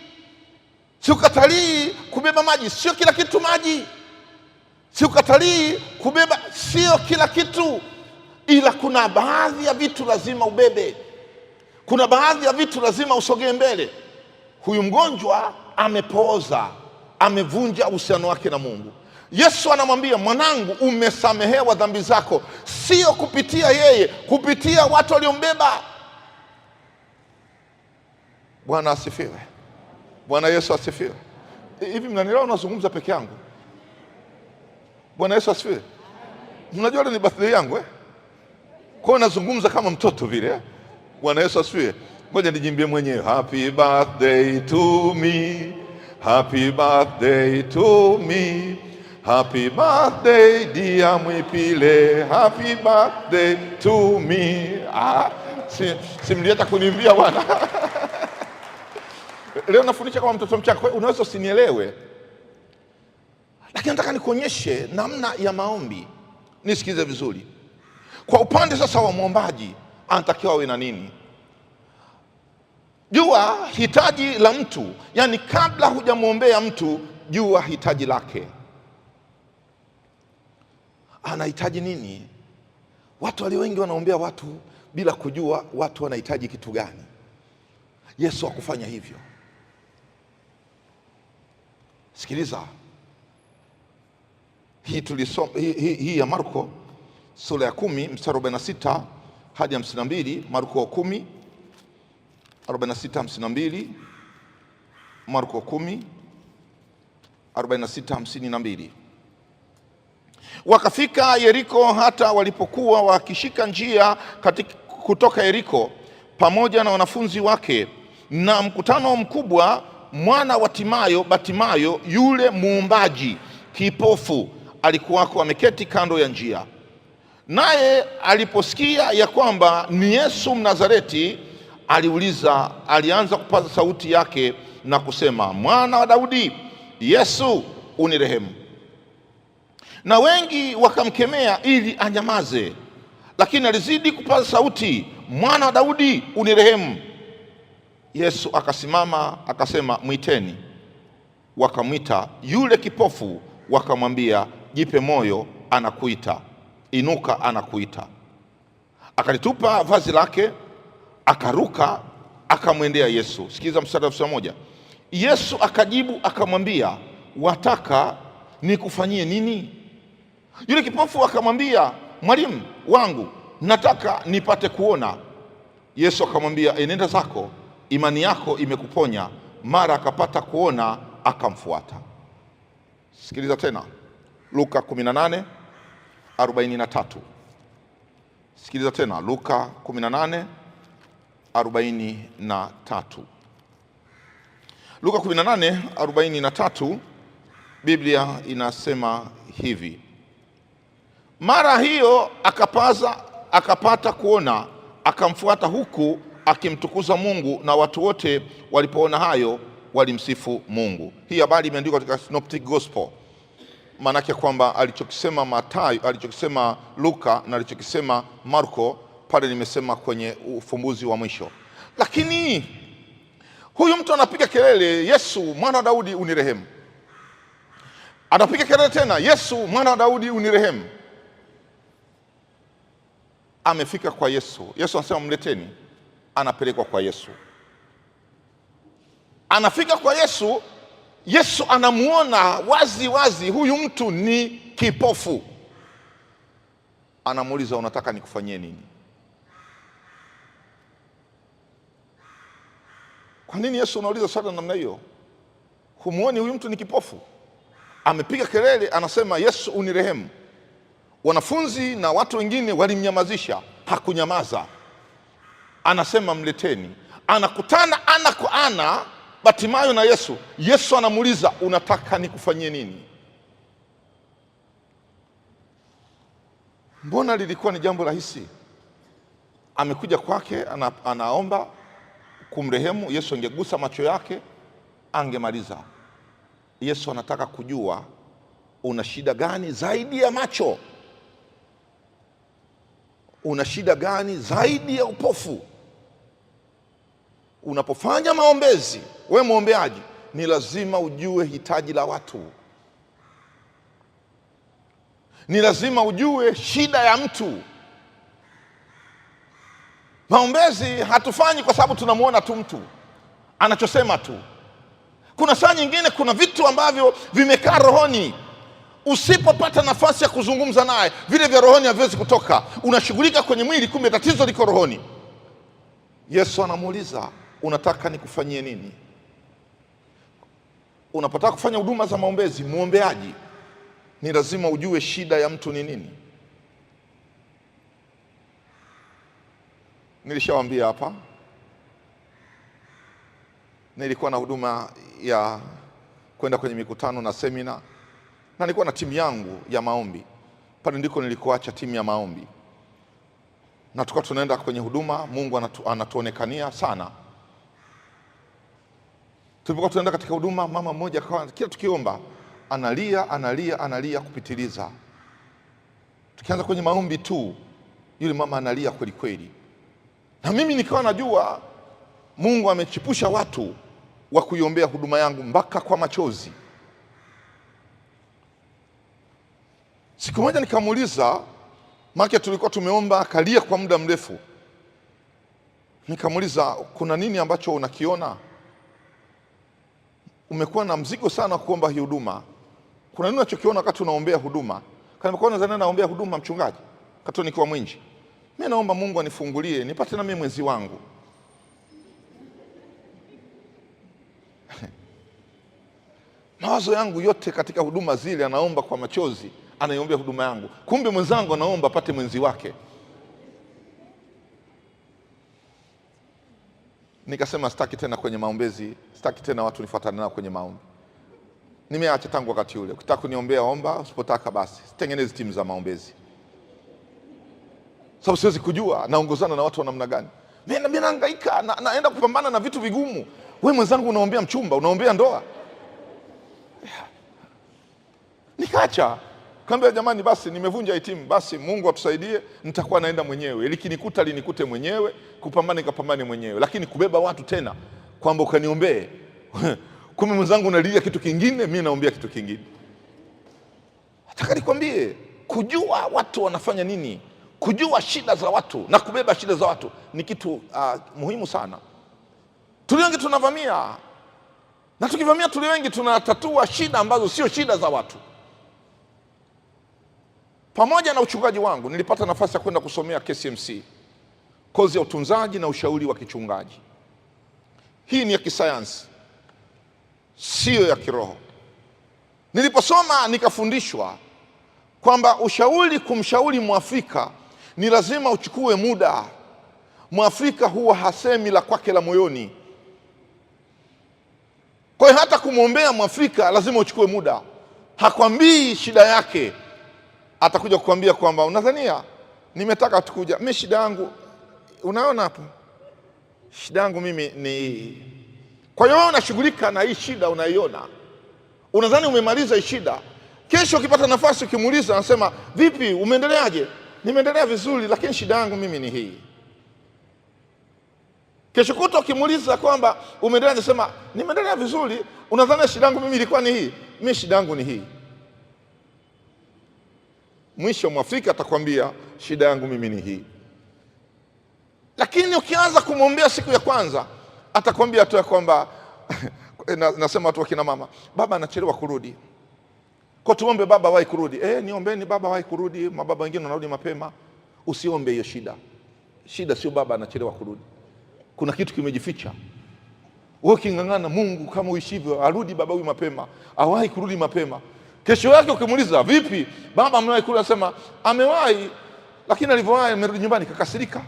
Sikukatalii kubeba maji, sio kila kitu maji. Sikukatalii kubeba, sio kila kitu, ila kuna baadhi ya vitu lazima ubebe. Kuna baadhi ya vitu lazima usogee mbele. Huyu mgonjwa amepooza, amevunja uhusiano wake na Mungu. Yesu anamwambia, mwanangu, umesamehewa dhambi zako. Sio kupitia yeye, kupitia watu waliombeba. Bwana asifiwe. Bwana Yesu asifiwe. Hivi mnanielewa nazungumza peke yangu? Bwana Yesu asifiwe. Mnajua leo ni birthday yangu kwa hiyo nazungumza kama mtoto vile. Bwana Yesu asifiwe. Ngoja nijimbie mwenyewe, happy birthday to me, happy birthday to me, happy birthday dear Mwipile, happy birthday to me. Si mlieta kunimbia bwana. Leo nafundisha kama mtoto mchanga, kwa hiyo unaweza usinielewe, lakini nataka nikuonyeshe namna ya maombi. Nisikize vizuri. Kwa upande sasa wa mwombaji, anatakiwa awe na nini? Jua hitaji la mtu, yani kabla hujamwombea mtu, jua hitaji lake. Anahitaji nini? Watu walio wengi wanaombea watu bila kujua watu wanahitaji kitu gani. Yesu hakufanya hivyo. Sikiliza, hii tulisoma hii ya Marko sura ya 10 mstari 46 hadi 52. Marko 10 46 52, Marko 10 46 52. Wakafika Yeriko. Hata walipokuwa wakishika njia kutoka Yeriko pamoja na wanafunzi wake na mkutano mkubwa, mwana wa Batimayo yule muombaji kipofu alikuwako ameketi kando ya njia. Naye aliposikia ya kwamba ni Yesu Mnazareti, alianza kupaza sauti yake na kusema, mwana wa Daudi, Yesu unirehemu. Na wengi wakamkemea ili anyamaze, lakini alizidi kupaza sauti, mwana wa Daudi unirehemu. Yesu akasimama akasema, mwiteni. Wakamwita. Yule kipofu wakamwambia, jipe moyo, anakuita, inuka, anakuita. Akalitupa vazi lake, akaruka, akamwendea Yesu. Sikiza mstari wa 1. Yesu akajibu akamwambia, wataka nikufanyie nini? Yule kipofu akamwambia, mwalimu wangu, nataka nipate kuona. Yesu akamwambia, enenda zako, imani yako imekuponya. Mara akapata kuona, akamfuata. Sikiliza tena, Luka 18:43. Sikiliza tena, Luka 18:43. Luka 18:43, Biblia inasema hivi: mara hiyo akapata kuona, akamfuata huku akimtukuza Mungu, na watu wote walipoona hayo walimsifu Mungu. Hii habari imeandikwa katika Synoptic Gospel. Maana yake kwamba alichokisema Mathayo, alichokisema Luka na alichokisema Marko, pale nimesema kwenye ufumbuzi wa mwisho. Lakini huyu mtu anapiga kelele, Yesu mwana wa Daudi unirehemu. Anapiga kelele tena, Yesu mwana wa Daudi unirehemu. Amefika kwa Yesu. Yesu anasema mleteni. Anapelekwa kwa Yesu. Anafika kwa Yesu. Yesu anamuona wazi wazi huyu mtu ni kipofu. Anamuuliza, unataka nikufanyie nini? Kwa nini Yesu unauliza swali namna hiyo? Humuoni huyu mtu ni kipofu? Amepiga kelele, anasema Yesu unirehemu. Wanafunzi na watu wengine walimnyamazisha, hakunyamaza. Anasema mleteni. Anakutana ana kwa ana Batimayo na Yesu. Yesu anamuuliza, unataka nikufanyie nini? Mbona lilikuwa ni jambo rahisi. Amekuja kwake, anaomba kumrehemu. Yesu angegusa macho yake, angemaliza. Yesu anataka kujua una shida gani zaidi ya macho? Una shida gani zaidi ya upofu? Unapofanya maombezi, we muombeaji, ni lazima ujue hitaji la watu. Ni lazima ujue shida ya mtu. Maombezi hatufanyi kwa sababu tunamuona tu mtu anachosema tu. Kuna saa nyingine kuna vitu ambavyo vimekaa rohoni. Usipopata nafasi ya kuzungumza naye, vile vya rohoni haviwezi kutoka. Unashughulika kwenye mwili, kumbe tatizo liko rohoni. Yesu anamuuliza, unataka nikufanyie nini? Unapotaka kufanya huduma za maombezi, muombeaji, ni lazima ujue shida ya mtu ni nini. Nilishawaambia hapa, nilikuwa na huduma ya kwenda kwenye mikutano na semina, na nilikuwa na timu yangu ya maombi. Pale ndiko nilikoacha timu ya maombi, na tukawa tunaenda kwenye huduma. Mungu anatuonekania sana. Tulipokuwa tunaenda katika huduma, mama mmoja akawa kila tukiomba analia kupitiliza. Tukianza kwenye maombi tu, yule mama analia kweli kweli, na mimi nikawa najua Mungu amechipusha watu wa kuiombea huduma yangu mpaka kwa machozi. Siku moja nikamuuliza, maana tulikuwa tumeomba akalia kwa muda mrefu. Nikamuuliza, kuna nini ambacho unakiona? Umekuwa na mzigo sana kuomba hii huduma. Kuna nini unachokiona wakati unaombea huduma? Kana nadhani naombea huduma mchungaji, Katoliki wa Mwinji. Mimi naomba Mungu anifungulie nipate na mimi mwezi wangu. Mawazo yangu yote katika huduma zile, anaomba kwa machozi, anaiombea huduma yangu. Kumbe mwenzangu anaomba apate mwenzi wake. Nikasema sitaki tena kwenye maombezi, sitaki tena watu nifuatane nao kwenye maombi. Nimeacha tangu wakati ule. Ukitaka kuniombea omba, usipotaka basi tengeneze timu za maombezi. Sababu siwezi kujua naongozana na watu wa namna gani. Mimi nahangaika, naenda kupambana na vitu vigumu. Wewe mwenzangu unaombea mchumba, unaombea ndoa. Nikaacha. Kaambia jamani, basi nimevunja hii timu, basi Mungu atusaidie, nitakuwa naenda mwenyewe. Likinikuta linikute mwenyewe, kupambana nikapambane mwenyewe. Lakini kubeba watu tena kwamba ukaniombee. Kumbe mwenzangu unalia kitu kingine, mimi naombea kitu kingine. Nataka nikwambie, kujua watu wanafanya nini, kujua shida za watu na kubeba shida za watu ni kitu muhimu sana. Tulio wengi tunavamia, na tukivamia tulio wengi tunatatua shida ambazo sio shida za watu. Pamoja na uchungaji wangu nilipata nafasi ya kwenda kusomea KCMC, kozi ya utunzaji na ushauri wa kichungaji. Hii ni ya kisayansi, sio ya kiroho. Niliposoma nikafundishwa kwamba kumshauri Mwafrika ni lazima uchukue muda. Mwafrika huwa hasemi la kwake la moyoni. Kwa hiyo hata kumwombea Mwafrika lazima uchukue muda. Hakwambii shida yake, atakuja kukwambia kwamba unadhania nimetaka tukuja, mimi shida yangu unaona hapo, shida yangu mimi ni. Kwa hiyo wewe unashughulika na hii shida unaiona, unadhani umemaliza hii shida. Kesho ukipata nafasi ukimuuliza, anasema vipi, umeendeleaje? Nimeendelea vizuri, lakini shida yangu mimi ni hii. Kesho kuto ukimuuliza kwamba umeendelea, anasema nimeendelea vizuri, unadhani shida yangu mimi ilikuwa ni hii, mimi shida yangu ni hii. Mwisho Mwafrika atakwambia shida yangu mimi ni hii. Lakini ukianza kumwombea siku ya kwanza, atakwambia tu ya kwamba nasema watu wakina mama, baba anachelewa kurudi, kwa tuombe baba wahi kurudi. Niombeni baba wahi kurudi, mababa wengine wanarudi mapema. Usiombe hiyo shida. Shida sio baba anachelewa kurudi, kuna kitu kimejificha. Wewe kingangana, Mungu kama uishivyo, arudi baba huyu mapema, awahi kurudi mapema. Kesho yake ukimuuliza, vipi baba amewahi kurudi, anasema amewahi, lakini alivyowahi amerudi nyumbani kakasirika.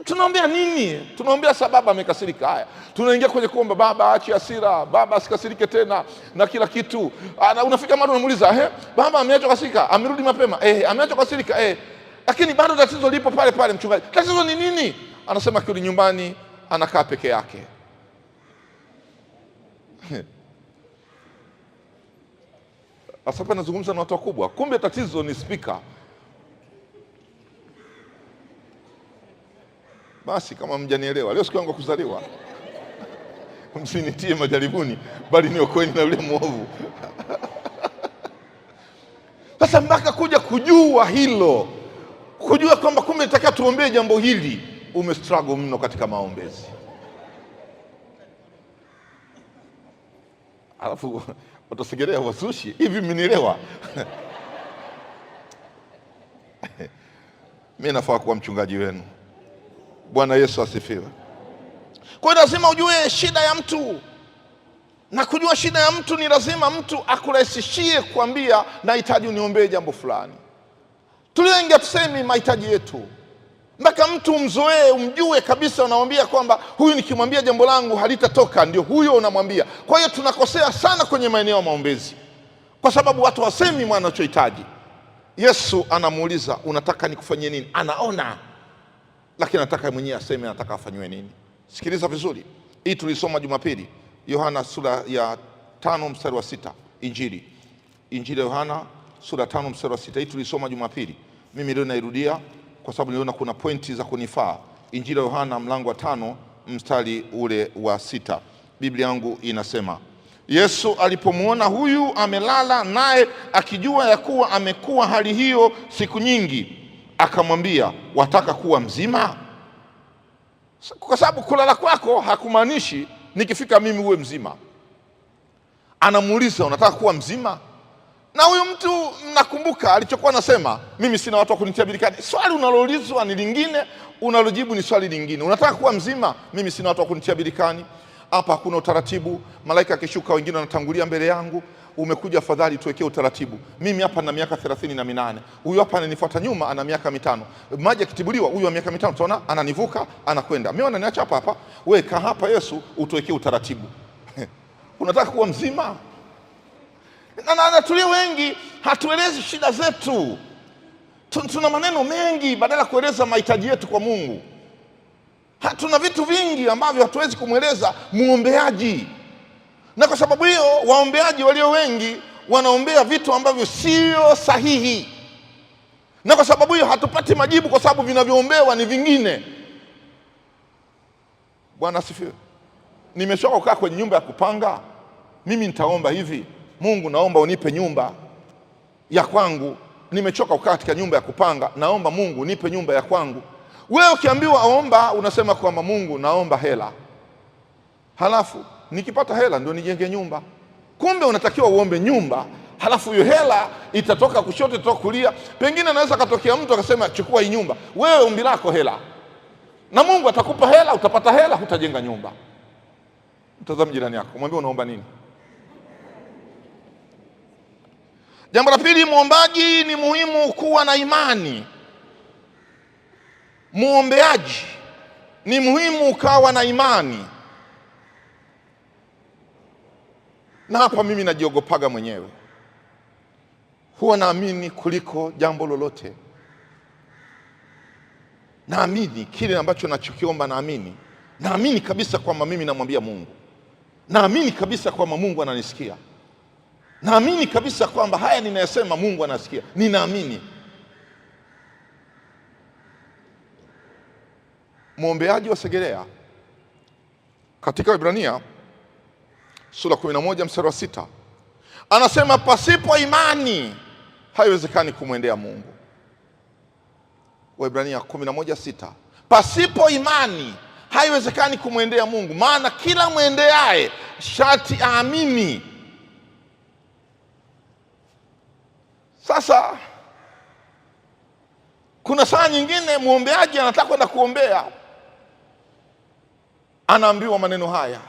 Tunaombea nini? Tunaombea sababu amekasirika. Haya, tunaingia kwenye kuomba baba aache hasira, baba asikasirike tena na kila kitu. Unafika mahali unamuuliza, baba ameacha kasirika, amerudi mapema, ameacha kasirika, lakini bado tatizo lipo pale pale. Mchungaji, tatizo ni nini? Anasema kirudi nyumbani anakaa peke yake. Hapa nazungumza na watu wakubwa, kumbe tatizo ni spika. Basi kama mjanielewa, leo siku yangu ya kuzaliwa, msinitie majaribuni, bali niokoeni na yule mwovu. Sasa mpaka kuja kujua hilo, kujua kwamba kumbe nitakiwa tuombee jambo hili, umestruggle mno katika maombezi. Alafu watasegerea wasushi, hivi mmenielewa? Mimi nafaa kuwa mchungaji wenu. Bwana Yesu asifiwe. Kwa hiyo lazima ujue shida ya mtu, na kujua shida ya mtu ni lazima mtu akurahisishie kuambia nahitaji uniombee jambo fulani. Tulioingia tusemi mahitaji yetu, mpaka mtu umzoee, umjue kabisa, unamwambia kwamba huyu nikimwambia jambo langu halitatoka, ndio huyo unamwambia. Kwa hiyo tunakosea sana kwenye maeneo ya maombezi, kwa sababu watu wasemi wanachohitaji. Yesu anamuuliza, unataka nikufanyie nini? Anaona, lakini anataka mwenyewe aseme anataka afanywe nini. Sikiliza vizuri, hii tulisoma Jumapili, Yohana sura ya 5 mstari wa 6. Injili ya Yohana sura 5 mstari wa 6. Hii tulisoma Jumapili. Mimi leo nairudia kwa sababu niliona kuna pointi za kunifaa. Injili ya Yohana mlango wa 5 mstari ule wa 6. Biblia yangu inasema, Yesu alipomwona huyu amelala, naye akijua ya kuwa amekuwa hali hiyo siku nyingi, akamwambia, wataka kuwa mzima? Kwa sababu kulala kwako hakumaanishi nikifika mimi uwe mzima. Anamuuliza, unataka kuwa mzima? Na huyu mtu nakumbuka alichokuwa anasema, mimi sina watu wa kunitia birikani. Swali unaloulizwa ni lingine, unalojibu ni swali lingine. Unataka kuwa mzima? Mimi sina watu wa kunitia birikani. Hapa hakuna utaratibu, malaika akishuka wengine wanatangulia mbele yangu. Umekuja afadhali tuwekee utaratibu. Mimi hapa na miaka 38, huyu hapa ananifuata nyuma ana miaka 5. Maji yakitibuliwa, huyu wa miaka 5 tunaona ananivuka anakwenda. Mimi wananiacha hapa hapa. Wewe kaa hapa Yesu, utuwekee utaratibu. Unataka kuwa mzima? Na tulio wengi hatuelezi shida zetu. Tuna maneno mengi badala ya kueleza mahitaji yetu kwa Mungu. Tuna vitu vingi ambavyo hatuwezi kumweleza muombeaji. Na kwa sababu hiyo waombeaji walio wengi wanaombea vitu ambavyo sio sahihi. Na kwa sababu hiyo hatupati majibu, kwa sababu vinavyoombewa ni vingine. Bwana asifiwe. Nimeshoka kukaa kwenye nyumba ya kupanga. Mimi nitaomba hivi, Mungu naomba unipe nyumba. ya kwangu, nimechoka kukaa katika nyumba ya kupanga, naomba Mungu nipe nyumba ya kwangu. Wewe ukiambiwa omba, unasema kwamba Mungu naomba hela, halafu nikipata hela ndio nijenge nyumba. Kumbe unatakiwa uombe nyumba, halafu hiyo hela itatoka kushoto, itatoka kulia. Pengine anaweza katokea mtu akasema chukua hii nyumba, wewe ombi lako hela, na Mungu atakupa hela, utapata hela, hutajenga nyumba. Mtazame jirani yako, mwambie unaomba nini. Jambo la pili, muombaji ni muhimu kuwa na imani. Muombeaji ni muhimu ukawa na imani. Na hapa mimi najiogopaga mwenyewe. Huwa naamini kuliko jambo lolote. Naamini kile ambacho nachokiomba, naamini kabisa kwamba mimi namwambia Mungu. Naamini kabisa kwamba Mungu ananisikia. Naamini kabisa kwamba haya ninayosema Mungu anasikia. Ninaamini. Muombeaji wa Segerea katika Waebrania sura 11 mstari wa 6 anasema pasipo imani haiwezekani kumwendea Mungu. Waebrania 11:6, pasipo imani haiwezekani kumwendea Mungu, maana kila mwendeaye sharti aamini. Sasa kuna saa nyingine muombeaji anataka kwenda kuombea, anaambiwa maneno haya: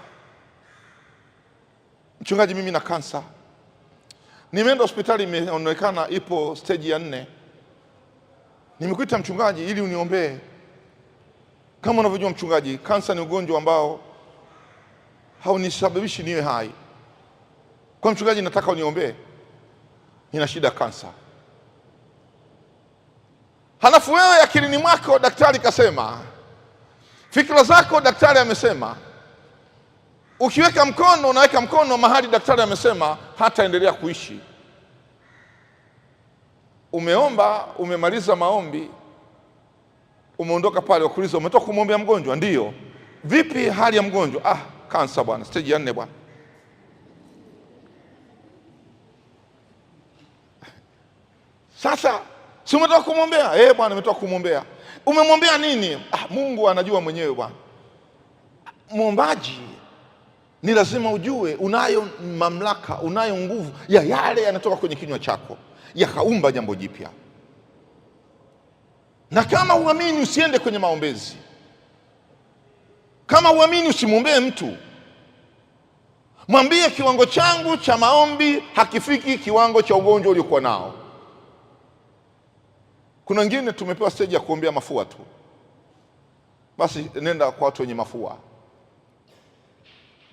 mchungaji, mimi na kansa, nimeenda hospitali, imeonekana ipo stage ya 4. Nimekuita mchungaji ili uniombee. Kama unavyojua mchungaji, kansa ni ugonjwa ambao haunisababishi niwe hai. Kwa mchungaji, nataka uniombee, nina shida kansa. Halafu wewe akilini mwako daktari kasema, fikra zako daktari amesema, ukiweka mkono unaweka mkono mahali daktari amesema hataendelea kuishi. Umeomba, umemaliza maombi, umeondoka pale, wakuuliza umetoka kumwombea mgonjwa? Ndio. Vipi hali ya mgonjwa? Kansa bwana, stage ya 4 bwana. Sasa si umetoka kumwombea? Bwana, nimetoka kumwombea. Umemwombea nini? Mungu anajua mwenyewe bwana. Muombaji ni lazima ujue unayo mamlaka, unayo nguvu ya yale yanatoka kwenye kinywa chako yakaumba jambo jipya. Na kama huamini usiende kwenye maombezi. Kama huamini usimwombee mtu. Mwambie kiwango changu cha maombi hakifiki kiwango cha ugonjwa uliokuwa nao. Kuna wengine tumepewa stage ya kuombea mafua tu. Basi nenda kwa watu wenye mafua.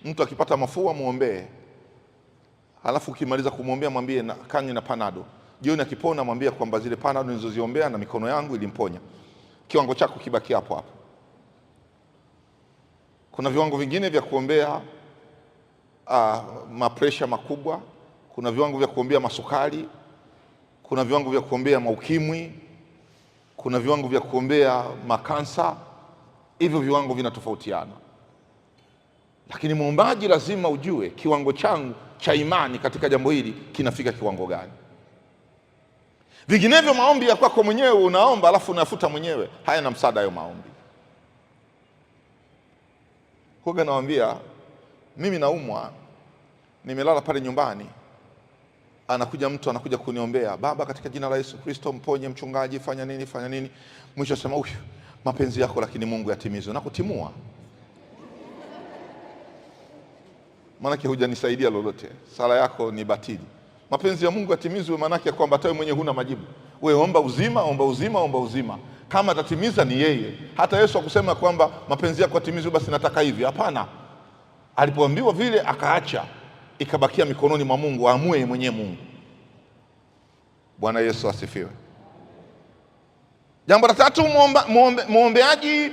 Mtu akipata mafua muombee. Halafu ukimaliza kumwombea mwambie kanywe na panado. Jioni akipona mwambie kwamba zile panado nilizoziombea na mikono yangu ilimponya. Kiwango chako kibaki hapo hapo. Kuna viwango vingine vya kuombea mapresha makubwa, kuna viwango vya kuombea masukari, kuna viwango vya kuombea maukimwi, kuna viwango vya kuombea makansa. Hivyo viwango vinatofautiana. Lakini muombaji lazima ujue kiwango changu cha imani katika jambo hili kinafika kiwango gani. Vinginevyo maombi ya kwako mwenyewe unaomba alafu unafuta mwenyewe, hayana msaada hayo maombi. Huga nawaambia, mimi naumwa, nimelala pale nyumbani, anakuja mtu anakuja kuniombea, baba katika jina la Yesu Kristo mponye mchungaji, fanya nini. Mwisho sema mapenzi yako lakini Mungu yatimizwe, na kutimua. Maanake hujanisaidia lolote, sala yako ni batili. Mapenzi ya Mungu yatimizwe maanake kwamba hata wewe mwenyewe huna majibu. Wewe omba uzima. Kama atatimiza ni yeye. Hata Yesu akusema kwamba mapenzi yako yatimizwe basi nataka hivi. Hapana. Alipoambiwa vile akaacha, ikabakia mikononi mwa Mungu, aamue mwenyewe Mungu. Bwana Yesu asifiwe. Jambo la 3, muombeaji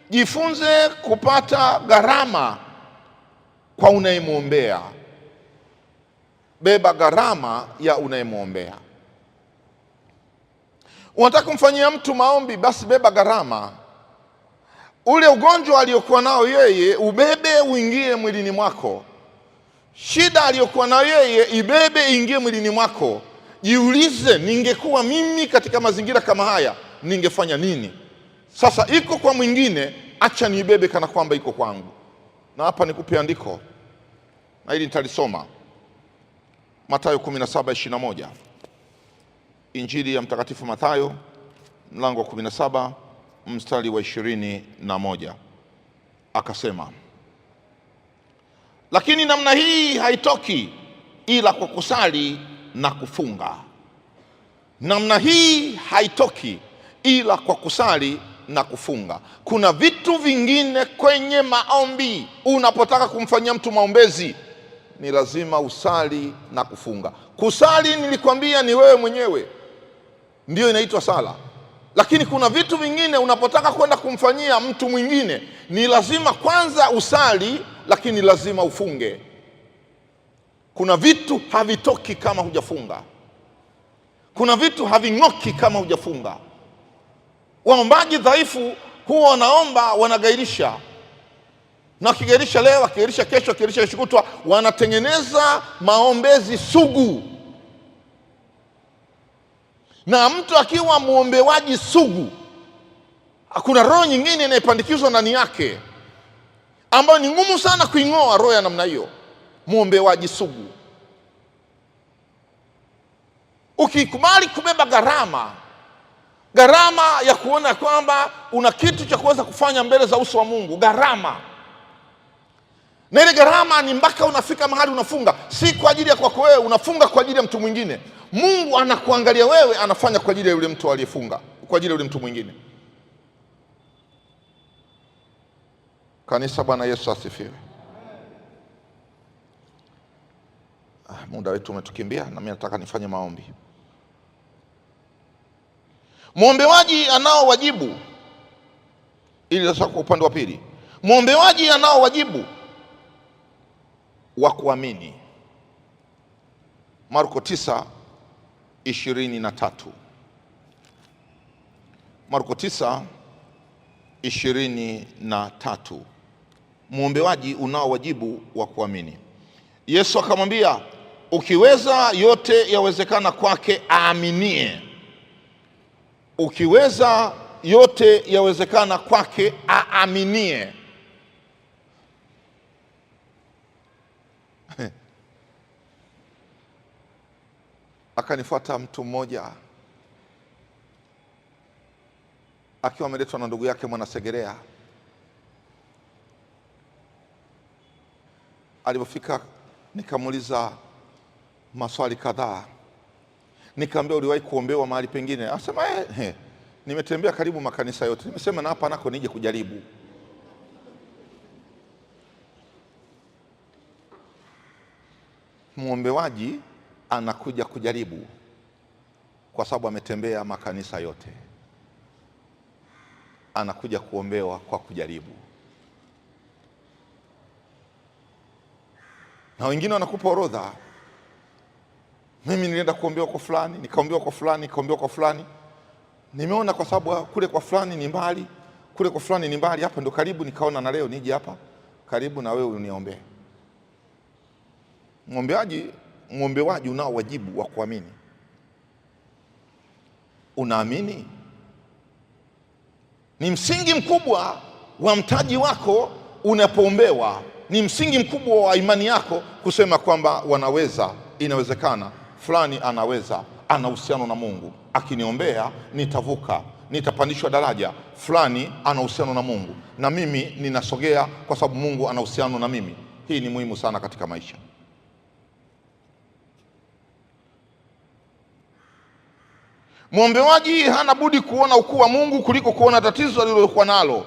jifunze kupata gharama kwa unayemwombea. Beba gharama ya unayemwombea. Unataka kumfanyia mtu maombi, basi beba gharama. Ule ugonjwa aliokuwa nao yeye ubebe uingie mwilini mwako. Shida aliyokuwa nayo yeye ibebe ingie mwilini mwako. Jiulize, ningekuwa mimi katika mazingira kama haya ningefanya nini? Sasa iko kwa mwingine, acha niibebe kana kwamba iko kwangu. Na hapa nikupe andiko, na hili nitalisoma Mathayo 17:21. Injili ya Mtakatifu Mathayo mlango wa 17 mstari wa 21. Akasema, lakini namna hii haitoki ila kwa kusali na kufunga. Namna hii haitoki ila kwa kusali na kufunga. Kuna vitu vingine kwenye maombi. Unapotaka kumfanyia mtu maombezi ni lazima usali na kufunga. Kusali nilikwambia ni wewe mwenyewe, ndio inaitwa sala. Lakini kuna vitu vingine unapotaka kwenda kumfanyia mtu mwingine ni lazima kwanza usali, lakini lazima ufunge. Kuna vitu havitoki kama hujafunga. Kuna vitu having'oki kama hujafunga. Waombaji dhaifu huwa wanaomba wanagairisha, na wakigairisha leo, wakigairisha kesho, wakigairisha kesho kutwa, wanatengeneza maombezi sugu. Na mtu akiwa muombewaji sugu, kuna roho nyingine inayopandikizwa ndani yake ambayo ni ngumu sana kuing'oa. Roho ya namna hiyo, muombewaji sugu. Ukikubali kubeba gharama ya kuona kwamba una kitu cha kuweza kufanya mbele za uso wa Mungu, gharama, na ile gharama ni mpaka unafika mahali unafunga, si kwa ajili ya kwako wewe, unafunga kwa ajili ya mtu mwingine. Mungu anakuangalia wewe, anafanya kwa ajili ya yule mtu aliyefunga, kwa ajili ya yule mtu mwingine. Kanisa, Bwana Yesu asifiwe. Muda wetu umetukimbia na mimi nataka nifanye maombi. Muombewaji anao wajibu, ili sasa kwa upande wa pili, muombewaji anao wajibu wa kuamini. Marko 9:23. Marko 9:23. Muombewaji unao wajibu wa kuamini. Yesu akamwambia, ukiweza yote yawezekana kwake aaminie. Ukiweza yote yawezekana kwake aaminie. Akanifuata mtu mmoja akiwa ameletwa na ndugu yake Mwanasegerea. Alipofika nikamuuliza maswali kadhaa. Nikamwambia, uliwahi kuombewa mahali pengine? Asema nimetembea karibu makanisa yote. Nimesema na hapa nako nije kujaribu. Muombewaji anakuja kujaribu kwa sababu ametembea makanisa yote. Anakuja kuombewa kwa kujaribu. Na wengine wanakupa orodha. Mimi nilienda kuombewa kwa fulani, nikaombewa kwa fulani, nikaombewa kwa fulani. Nimeona kwa sababu kule kwa fulani ni mbali, kule kwa fulani ni mbali, hapa ndo karibu, nikaona na leo nije hapa karibu na wewe uniombee. Muombewaji unao wajibu wa kuamini. Unaamini? Ni msingi mkubwa wa mtaji wako unapoombewa. Ni msingi mkubwa wa imani yako kusema kwamba inawezekana, fulani anaweza, ana uhusiano na Mungu, akiniombea nitavuka, nitapandishwa daraja. Fulani ana uhusiano na Mungu na mimi ninasogea kwa sababu Mungu ana uhusiano na mimi. Hii ni muhimu sana katika maisha. Muombewaji hana budi kuona ukuu wa Mungu kuliko kuona tatizo alilokuwa nalo.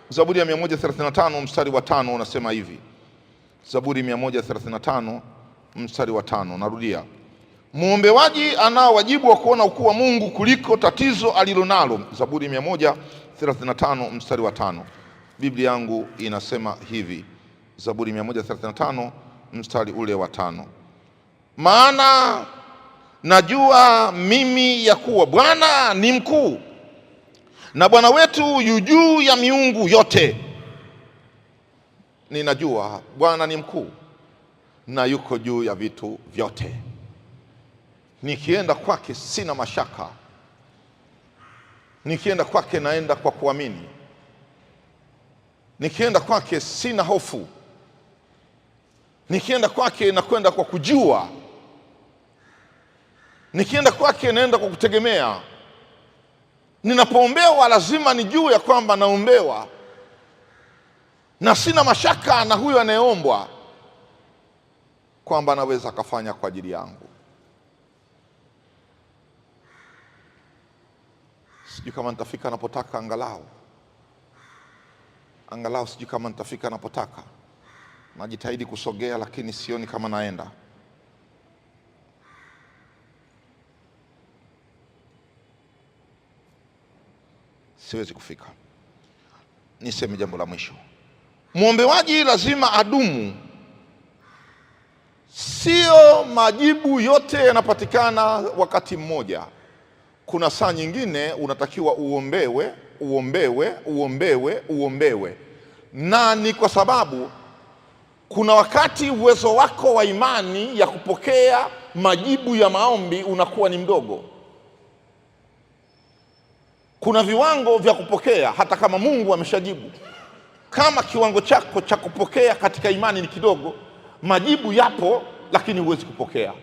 Zaburi ya 135 mstari wa 5 unasema hivi. Zaburi 135 mstari wa 5, narudia. Muombewaji anao wajibu wa kuona ukuu wa Mungu kuliko tatizo alilonalo. Zaburi 135 mstari wa 5. Biblia yangu inasema hivi. Zaburi 135 mstari ule wa 5. Maana najua mimi ya kuwa Bwana ni mkuu, na Bwana wetu yu juu ya miungu yote. Ninajua Bwana ni mkuu na yuko juu ya vitu vyote. nikienda kwake sina mashaka, nikienda kwake naenda kwa kuamini, nikienda kwake sina hofu, nikienda kwake nakwenda kwa kujua, nikienda kwake naenda kwa kutegemea. Ninapoombewa lazima nijue ya kwamba naombewa na sina mashaka na huyo anayeombwa kwamba anaweza akafanya kwa ajili yangu. Sijui kama nitafika napotaka, angalau sijui kama nitafika napotaka. Najitahidi kusogea lakini sioni kama naenda. Siwezi kufika. Niseme jambo la mwisho. Muombewaji lazima adumu. Sio majibu yote yanapatikana wakati mmoja. Kuna saa nyingine unatakiwa uombewe. Na ni kwa sababu kuna wakati uwezo wako wa imani ya kupokea majibu ya maombi unakuwa ni mdogo. Kuna viwango vya kupokea hata kama Mungu ameshajibu. Kama kiwango chako cha kupokea katika imani ni kidogo, majibu yapo lakini huwezi kupokea.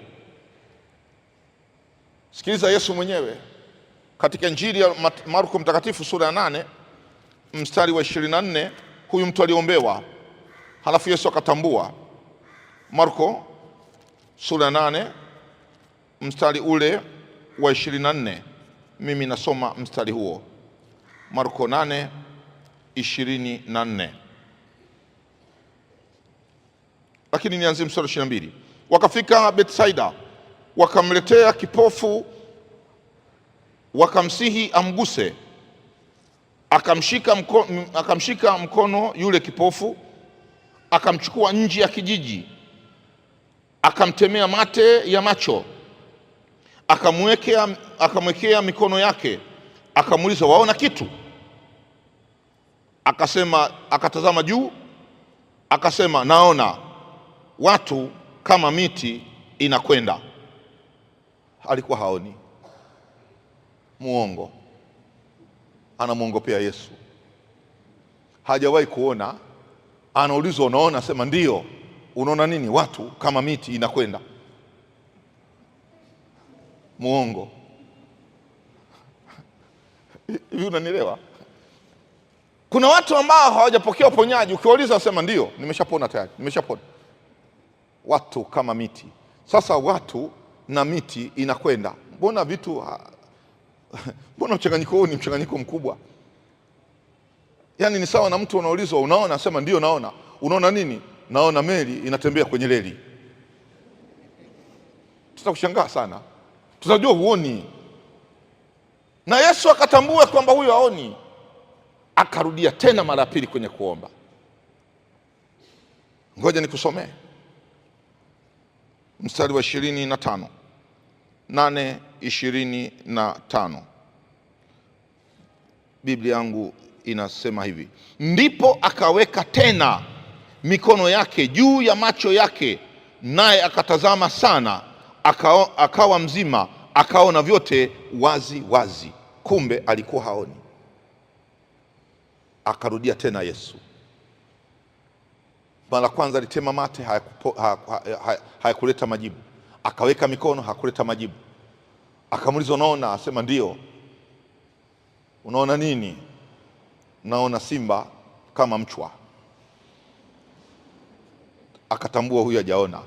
Sikiliza Yesu mwenyewe katika Injili ya Marko mtakatifu sura ya 8 mstari wa 24. Huyu mtu aliombewa, halafu Yesu akatambua. Marko sura ya 8 mstari ule wa 24. Mimi nasoma mstari huo, Marko 8:24, lakini nianzie mstari 22. Wakafika Bethsaida, wakamletea kipofu, wakamsihi amguse. Akamshika mkono yule kipofu, akamchukua nje ya kijiji, akamtemea mate ya macho, akamwekea mikono yake, akamuuliza, waona kitu? Akatazama juu, akasema, naona watu kama miti inakwenda. Alikuwa haoni. Muongo. Anamuongopea Yesu. Hajawahi kuona. Anaulizwa, unaona? Asema ndio. Unaona nini? Watu kama miti inakwenda. Muongo. Hivi unanielewa? Kuna watu ambao hawajapokea uponyaji, ukiwauliza wasema ndio, nimeshapona tayari, nimeshapona. Watu kama miti. Sasa watu na miti inakwenda. Mbona mchanganyiko huu ni mchanganyiko mkubwa? Yaani ni sawa na mtu unaulizwa, unaona? Asema ndio naona. Unaona nini? Naona meli inatembea kwenye reli. Tutakushangaa sana. Tutajua huoni. Na Yesu akatambua kwamba huyo haoni. Akarudia tena mara pili kwenye kuomba. Ngoja nikusomee mstari wa 25, 8:25. Biblia yangu inasema hivi: ndipo akaweka tena mikono yake juu ya macho yake, naye akatazama sana, akawa mzima, akaona vyote wazi wazi. Kumbe alikuwa haoni. Akarudia tena Yesu. Mara kwanza alitema mate, hayakuleta majibu. Akaweka mikono, hakuleta majibu. Akamuuliza, unaona? Asema ndio. Unaona nini? Naona simba kama mchwa. Akatambua huyu hajaona.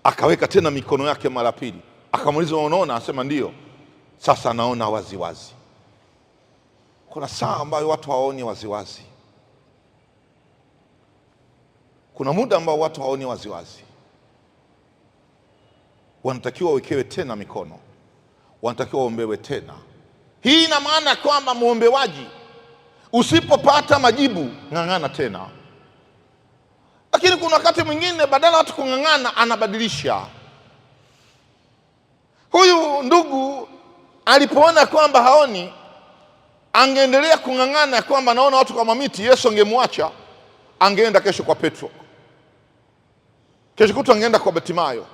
Akaweka tena mikono yake mara pili. Akamuuliza, unaona? Asema ndio. Sasa naona wazi wazi. Kuna saa ambayo watu hawaoni wazi wazi. Kuna muda ambao watu hawaoni wazi wazi. Wanatakiwa wawekewe tena mikono, wanatakiwa waombewe tena. Hii ina maana kwamba muombewaji usipopata majibu, ng'ang'ana tena. Lakini kuna wakati mwingine badala watu kung'ang'ana, anabadilisha. Huyu ndugu alipoona kwamba haoni, angeendelea kung'ang'ana kwamba naona watu kama miti, Yesu angemwacha, angeenda kesho kwa Petro, kesho kutu angeenda kwa Batimayo,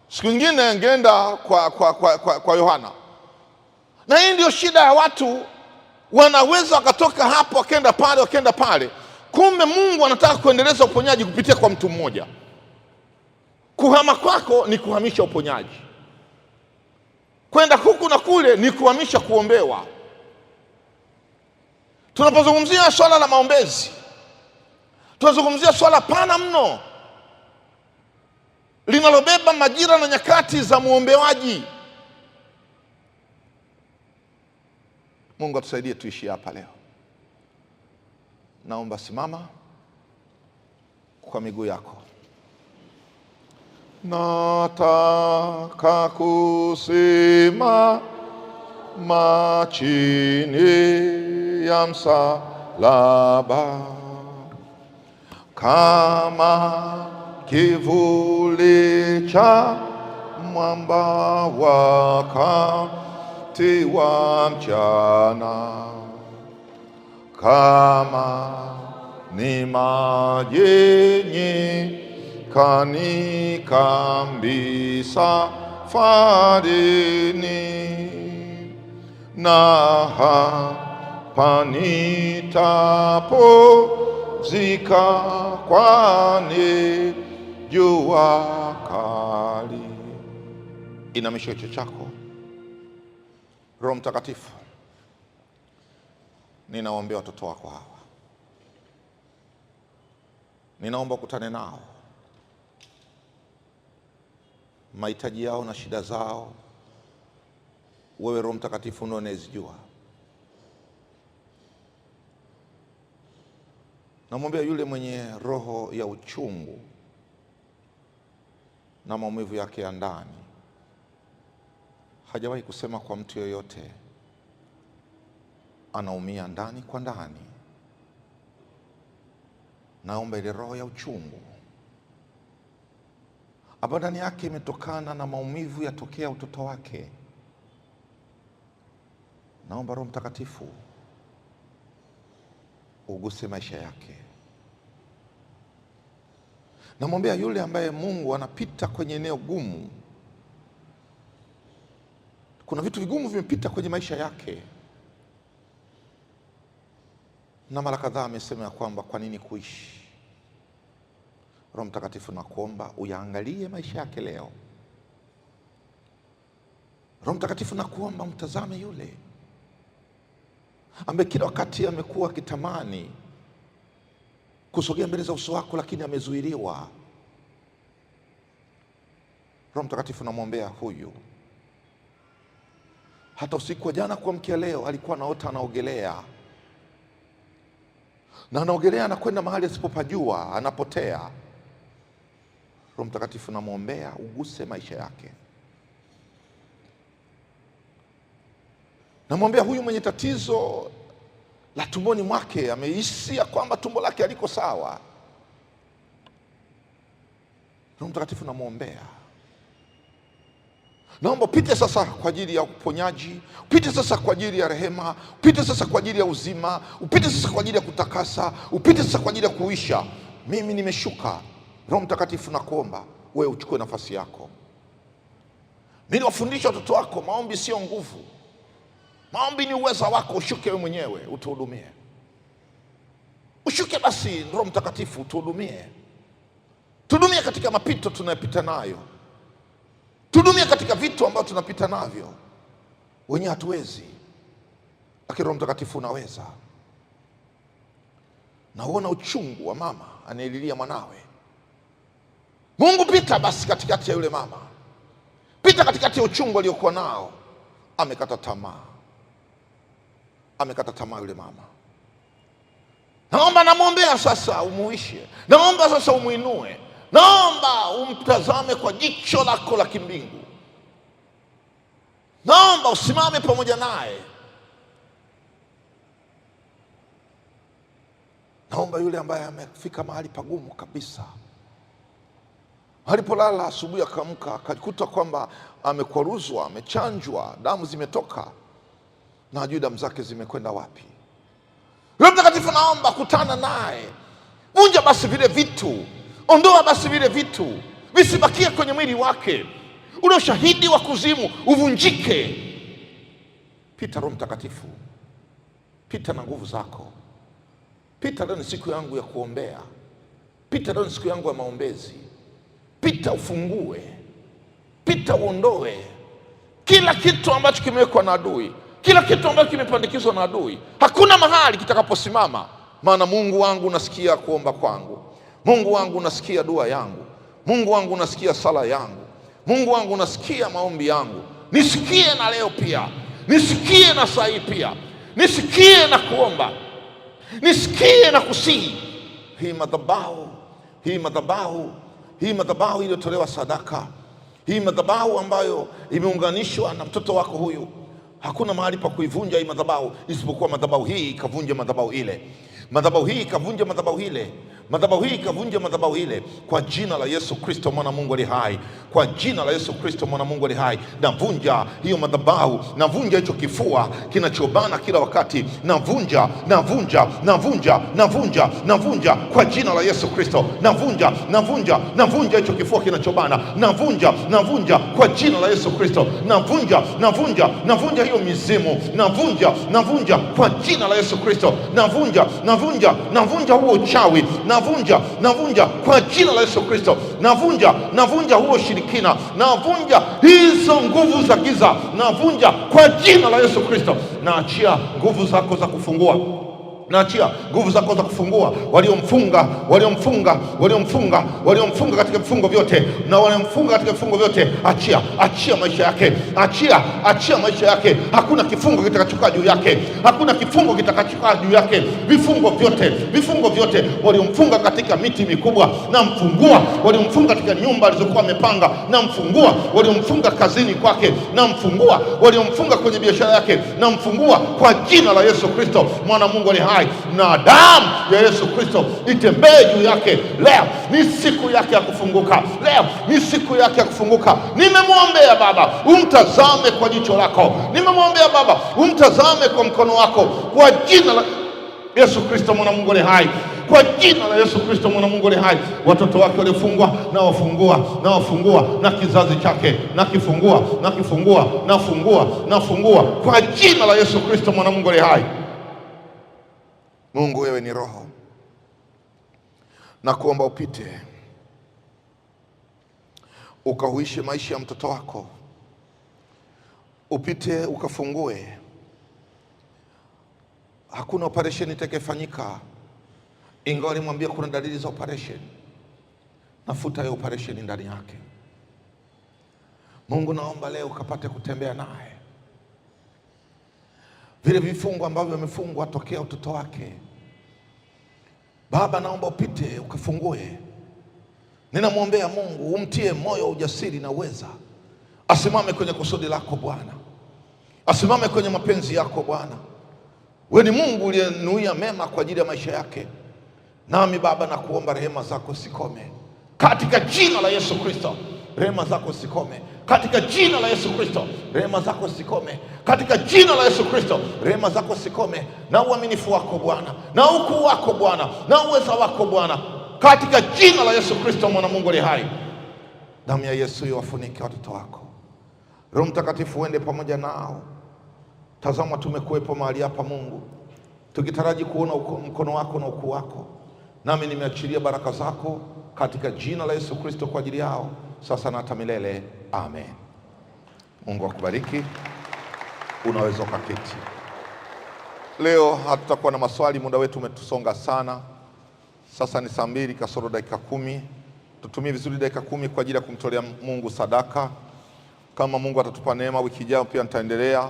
siku nyingine angeenda kwa Yohana. Na hii ndio shida ya watu, wanaweza wakatoka hapo wakenda pale. Kumbe Mungu anataka kuendeleza uponyaji kupitia kwa mtu mmoja. Kuhama kwako ni kuhamisha uponyaji, kwenda huku na kule ni kuhamisha kuombewa. Tunapozungumzia swala la maombezi, tunazungumzia swala pana mno linalobeba majira na nyakati za muombewaji. Mungu atusaidie tuishi hapa leo. Naomba simama kwa miguu yako. Nataka kusimama chini ya msalaba, kama kivuli cha mwamba wakati wa mchana, kama ni maji kambi safarini, na hapa nitapumzika, kwani jua kali. Inamisha kichwa chako. Roho Mtakatifu, ninawaombea watoto wako hawa, ninaomba ukutane nao, mahitaji yao na shida zao wewe Roho Mtakatifu ndio unayezijua. Namwombea yule mwenye roho ya uchungu na maumivu yake ya ndani, hajawahi kusema kwa mtu yoyote, anaumia ndani kwa ndani. Naomba ile roho ya uchungu ambayo ndani yake imetokana na maumivu yatokea utoto wake, naomba Roho Mtakatifu uguse maisha yake. Namwombea yule ambaye Mungu anapita kwenye eneo gumu. Kuna vitu vigumu vimepita kwenye maisha yake, na mara kadhaa amesema ya kwamba kwa nini kuishi. Roho Mtakatifu, nakuomba uyaangalie maisha yake leo. Roho Mtakatifu, nakuomba mtazame yule ambaye kila wakati amekuwa akitamani kusogea mbele za uso wako, lakini amezuiliwa. Roho Mtakatifu, namwombea huyu. Hata usiku wa jana kuamkia leo alikuwa anaota anaogelea, na anaogelea anakwenda mahali asipopajua, anapotea. Roho Mtakatifu, namwombea uguse maisha yake. Namwombea huyu mwenye tatizo la tumboni mwake, amehisi ya kwamba tumbo lake haliko sawa. Roho Mtakatifu, namwombea. Naomba upite sasa kwa ajili ya uponyaji, upite sasa kwa ajili ya rehema, upite sasa kwa ajili ya uzima, upite sasa kwa ajili ya kutakasa, upite sasa kwa ajili ya kuisha. Mimi nimeshuka. Roho Mtakatifu, nakuomba wewe uchukue nafasi yako. Mimi niwafundisha watoto wako, maombi sio nguvu. Maombi ni uweza wako. Ushuke wewe mwenyewe utuhudumie. Ushuke basi Roho Mtakatifu utuhudumie. Tuhudumie katika mapito tunayopita nayo. Tuhudumie katika vitu ambavyo tunapita navyo. Wenyewe hatuwezi, lakini Roho Mtakatifu unaweza. Naona uchungu wa mama anayelilia mwanawe. Mungu, pita basi katikati ya yule mama. Pita katikati ya uchungu aliokuwa nao. Amekata tamaa. Amekata tamaa yule mama. Naomba namwombea sasa umuishe. Naomba sasa umuinue. Naomba umtazame kwa jicho lako la kimbingu. Naomba usimame pamoja naye. Naomba yule ambaye amefika mahali pagumu kabisa, alipolala asubuhi akaamka akakuta kwamba amekwaruzwa, amechanjwa, damu zimetoka na hajui damu zake zimekwenda wapi. Roho Mtakatifu, naomba kutana naye. Vunja basi vile vitu, ondoa basi vile vitu, visibakie kwenye mwili wake. ule ushahidi wa kuzimu uvunjike. Pita Roho Mtakatifu, pita na nguvu zako. Pita, leo ni siku yangu ya kuombea. Pita, leo ni siku yangu ya maombezi. Pita ufungue, pita uondoe kila kitu ambacho kimewekwa na adui, kila kitu ambacho kimepandikizwa na adui. Hakuna mahali kitakaposimama, maana Mungu wangu unasikia kuomba kwangu. Mungu wangu unasikia dua yangu. Mungu wangu unasikia sala yangu. Mungu wangu unasikia maombi yangu. Nisikie na leo pia, nisikie na saa hii pia, nisikie na kuomba, nisikie na kusihi. Hii madhabahu iliyotolewa sadaka, hii madhabahu ambayo imeunganishwa na mtoto wako huyu, hakuna mahali pa kuivunja hii madhabahu isipokuwa madhabahu hii ikavunja madhabahu ile, madhabahu hii ikavunja madhabahu ile, madhabahu hii ikavunja madhabahu ile, kwa jina la Yesu Kristo mwana Mungu aliye hai. Kwa jina la Yesu Kristo mwana Mungu aliye hai, navunja hiyo madhabahu, navunja hicho kifua kinachobana kila wakati, navunja kwa jina la Yesu Kristo, navunja hicho kifua kinachobana, navunja kwa jina la Yesu Kristo, navunja hiyo mizimu, navunja kwa jina la Yesu Kristo, navunja huo uchawi, navunja kwa jina la Yesu Kristo, navunja huo shirikina, navunja hizo nguvu za giza, navunja kwa jina la Yesu Kristo. Naachia nguvu zako za kufungua, naachia nguvu zako za kufungua waliomfunga katika vifungo vyote, na waliomfunga katika vifungo vyote, achia maisha yake, achia maisha yake. Hakuna kifungo kitakachokaa juu yake, hakuna kifungo kitakachokaa juu yake. Vifungo vyote waliomfunga katika miti mikubwa, na mfungua. Waliomfunga katika nyumba alizokuwa amepanga, na mfungua. Waliomfunga kazini kwake, na mfungua. Waliomfunga kwenye biashara yake, na mfungua kwa jina la Yesu Kristo mwana Mungu aliye hai. Na damu ya Yesu Kristo itembee juu yake. Leo ni siku yake ya kufunguka, leo ni siku yake ya kufunguka. Nimemwombea Baba, umtazame kwa jicho lako. Nimemwombea Baba, umtazame kwa mkono wako, kwa jina la Yesu Kristo mwana Mungu aliye hai. Kwa jina la Yesu Kristo mwana Mungu aliye hai, watoto wake waliofungwa na na kizazi chake nafungua kwa jina la Yesu Kristo mwana Mungu aliye hai. Mungu, wewe ni Roho, na kuomba upite ukahuishe maisha ya mtoto wako, upite ukafungue. Hakuna operation itakayofanyika, ingawa alimwambia kuna dalili za operation. Nafuta hiyo operation ndani yake. Mungu, naomba leo ukapate kutembea naye. Vile vifungo ambavyo vimefungwa tokea utoto wake, Baba, naomba upite ukafungue. Ninamwombea Mungu, umtie moyo wa ujasiri na uweza, asimame kwenye kusudi lako Bwana, asimame kwenye mapenzi yako Bwana. Wewe ni Mungu uliyenuia mema kwa ajili ya maisha yake. Nami Baba, nakuomba rehema zako sikome katika jina la Yesu Kristo. Rehema zako sikome katika jina la Yesu Kristo. Rehema zako sikome katika jina la Yesu Kristo. Rehema zako sikome, na uaminifu wako Bwana, na ukuu wako Bwana, na uweza wako Bwana, katika jina la Yesu Kristo mwana Mungu aliye hai. Damu ya Yesu iwafunike watoto wako. Roho Mtakatifu uende pamoja nao. Tazama, tumekuwepo mahali hapa Mungu, tukitaraji kuona mkono wako na ukuu wako. Nami nimeachilia baraka zako katika jina la Yesu Kristo kwa ajili yao sasa na hata milele. Amen. Mungu akubariki. Unaweza ukaketi. Leo hatutakuwa na maswali, muda wetu umetusonga sana. Sasa ni saa 2 kasoro dakika 10. Tutumie vizuri dakika 10 kwa ajili ya kumtolea Mungu sadaka. Kama Mungu atatupa neema, wiki ijayo pia nitaendelea.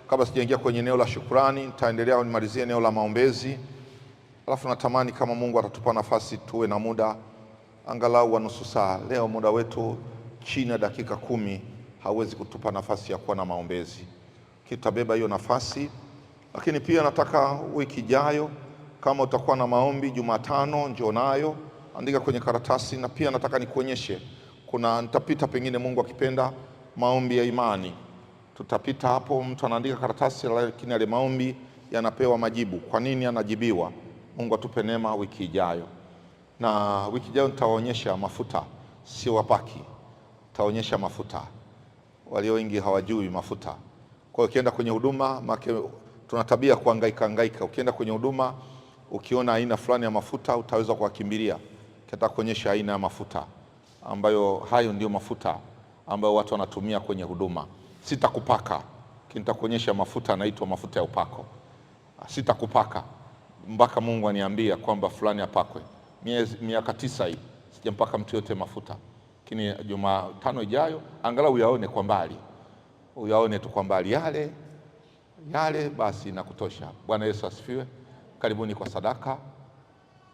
Kabla sijaingia kwenye eneo la shukrani, nitaendelea nimalizie eneo la maombezi. Alafu natamani kama Mungu atatupa nafasi tuwe na muda angalau wa nusu saa. Leo muda wetu chini ya dakika 10 hauwezi kutupa nafasi ya kuwa na maombezi. Kitabeba hiyo nafasi. Lakini pia nataka wiki ijayo kama utakuwa na maombi Jumatano, njoo nayo, andika kwenye karatasi. Na pia nataka nikuonyeshe, nitapita pengine Mungu akipenda maombi ya imani. Tutapita hapo, mtu anaandika karatasi, lakini yale maombi yanapewa majibu. Kwa nini yanajibiwa? Mungu atupe neema wiki ijayo. Na wiki ijayo nitawaonyesha mafuta, sio wapaki. Nitaonyesha mafuta. walio wengi hawajui mafuta. Kwa hiyo ukienda kwenye huduma, tuna tabia kuhangaika. Ukienda kwenye huduma ukiona aina fulani ya mafuta utaweza kuwakimbilia. Kitaka kuonyesha aina ya mafuta ambayo hayo ndio mafuta ambayo watu wanatumia kwenye huduma. Sitakupaka, nitakuonyesha mafuta yanaitwa mafuta ya upako. Sitakupaka mpaka Mungu aniambia kwamba fulani apakwe. Miaka 9 hii sijampaka mtu yote mafuta. Lakini Jumatano ijayo angalau uyaone kwa mbali. Uyaone tu kwa mbali yale basi inakutosha. Bwana Yesu asifiwe. Karibuni kwa sadaka.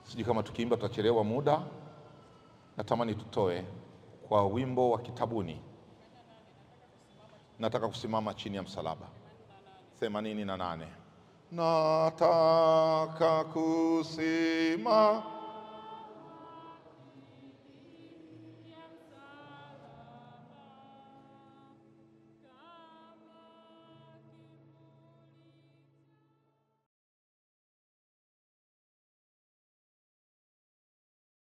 Sijui kama tukiimba tutachelewa muda. Natamani tutoe kwa wimbo wa Kitabuni. Nataka kusimama chini ya msalaba. 88. Nataka kusimama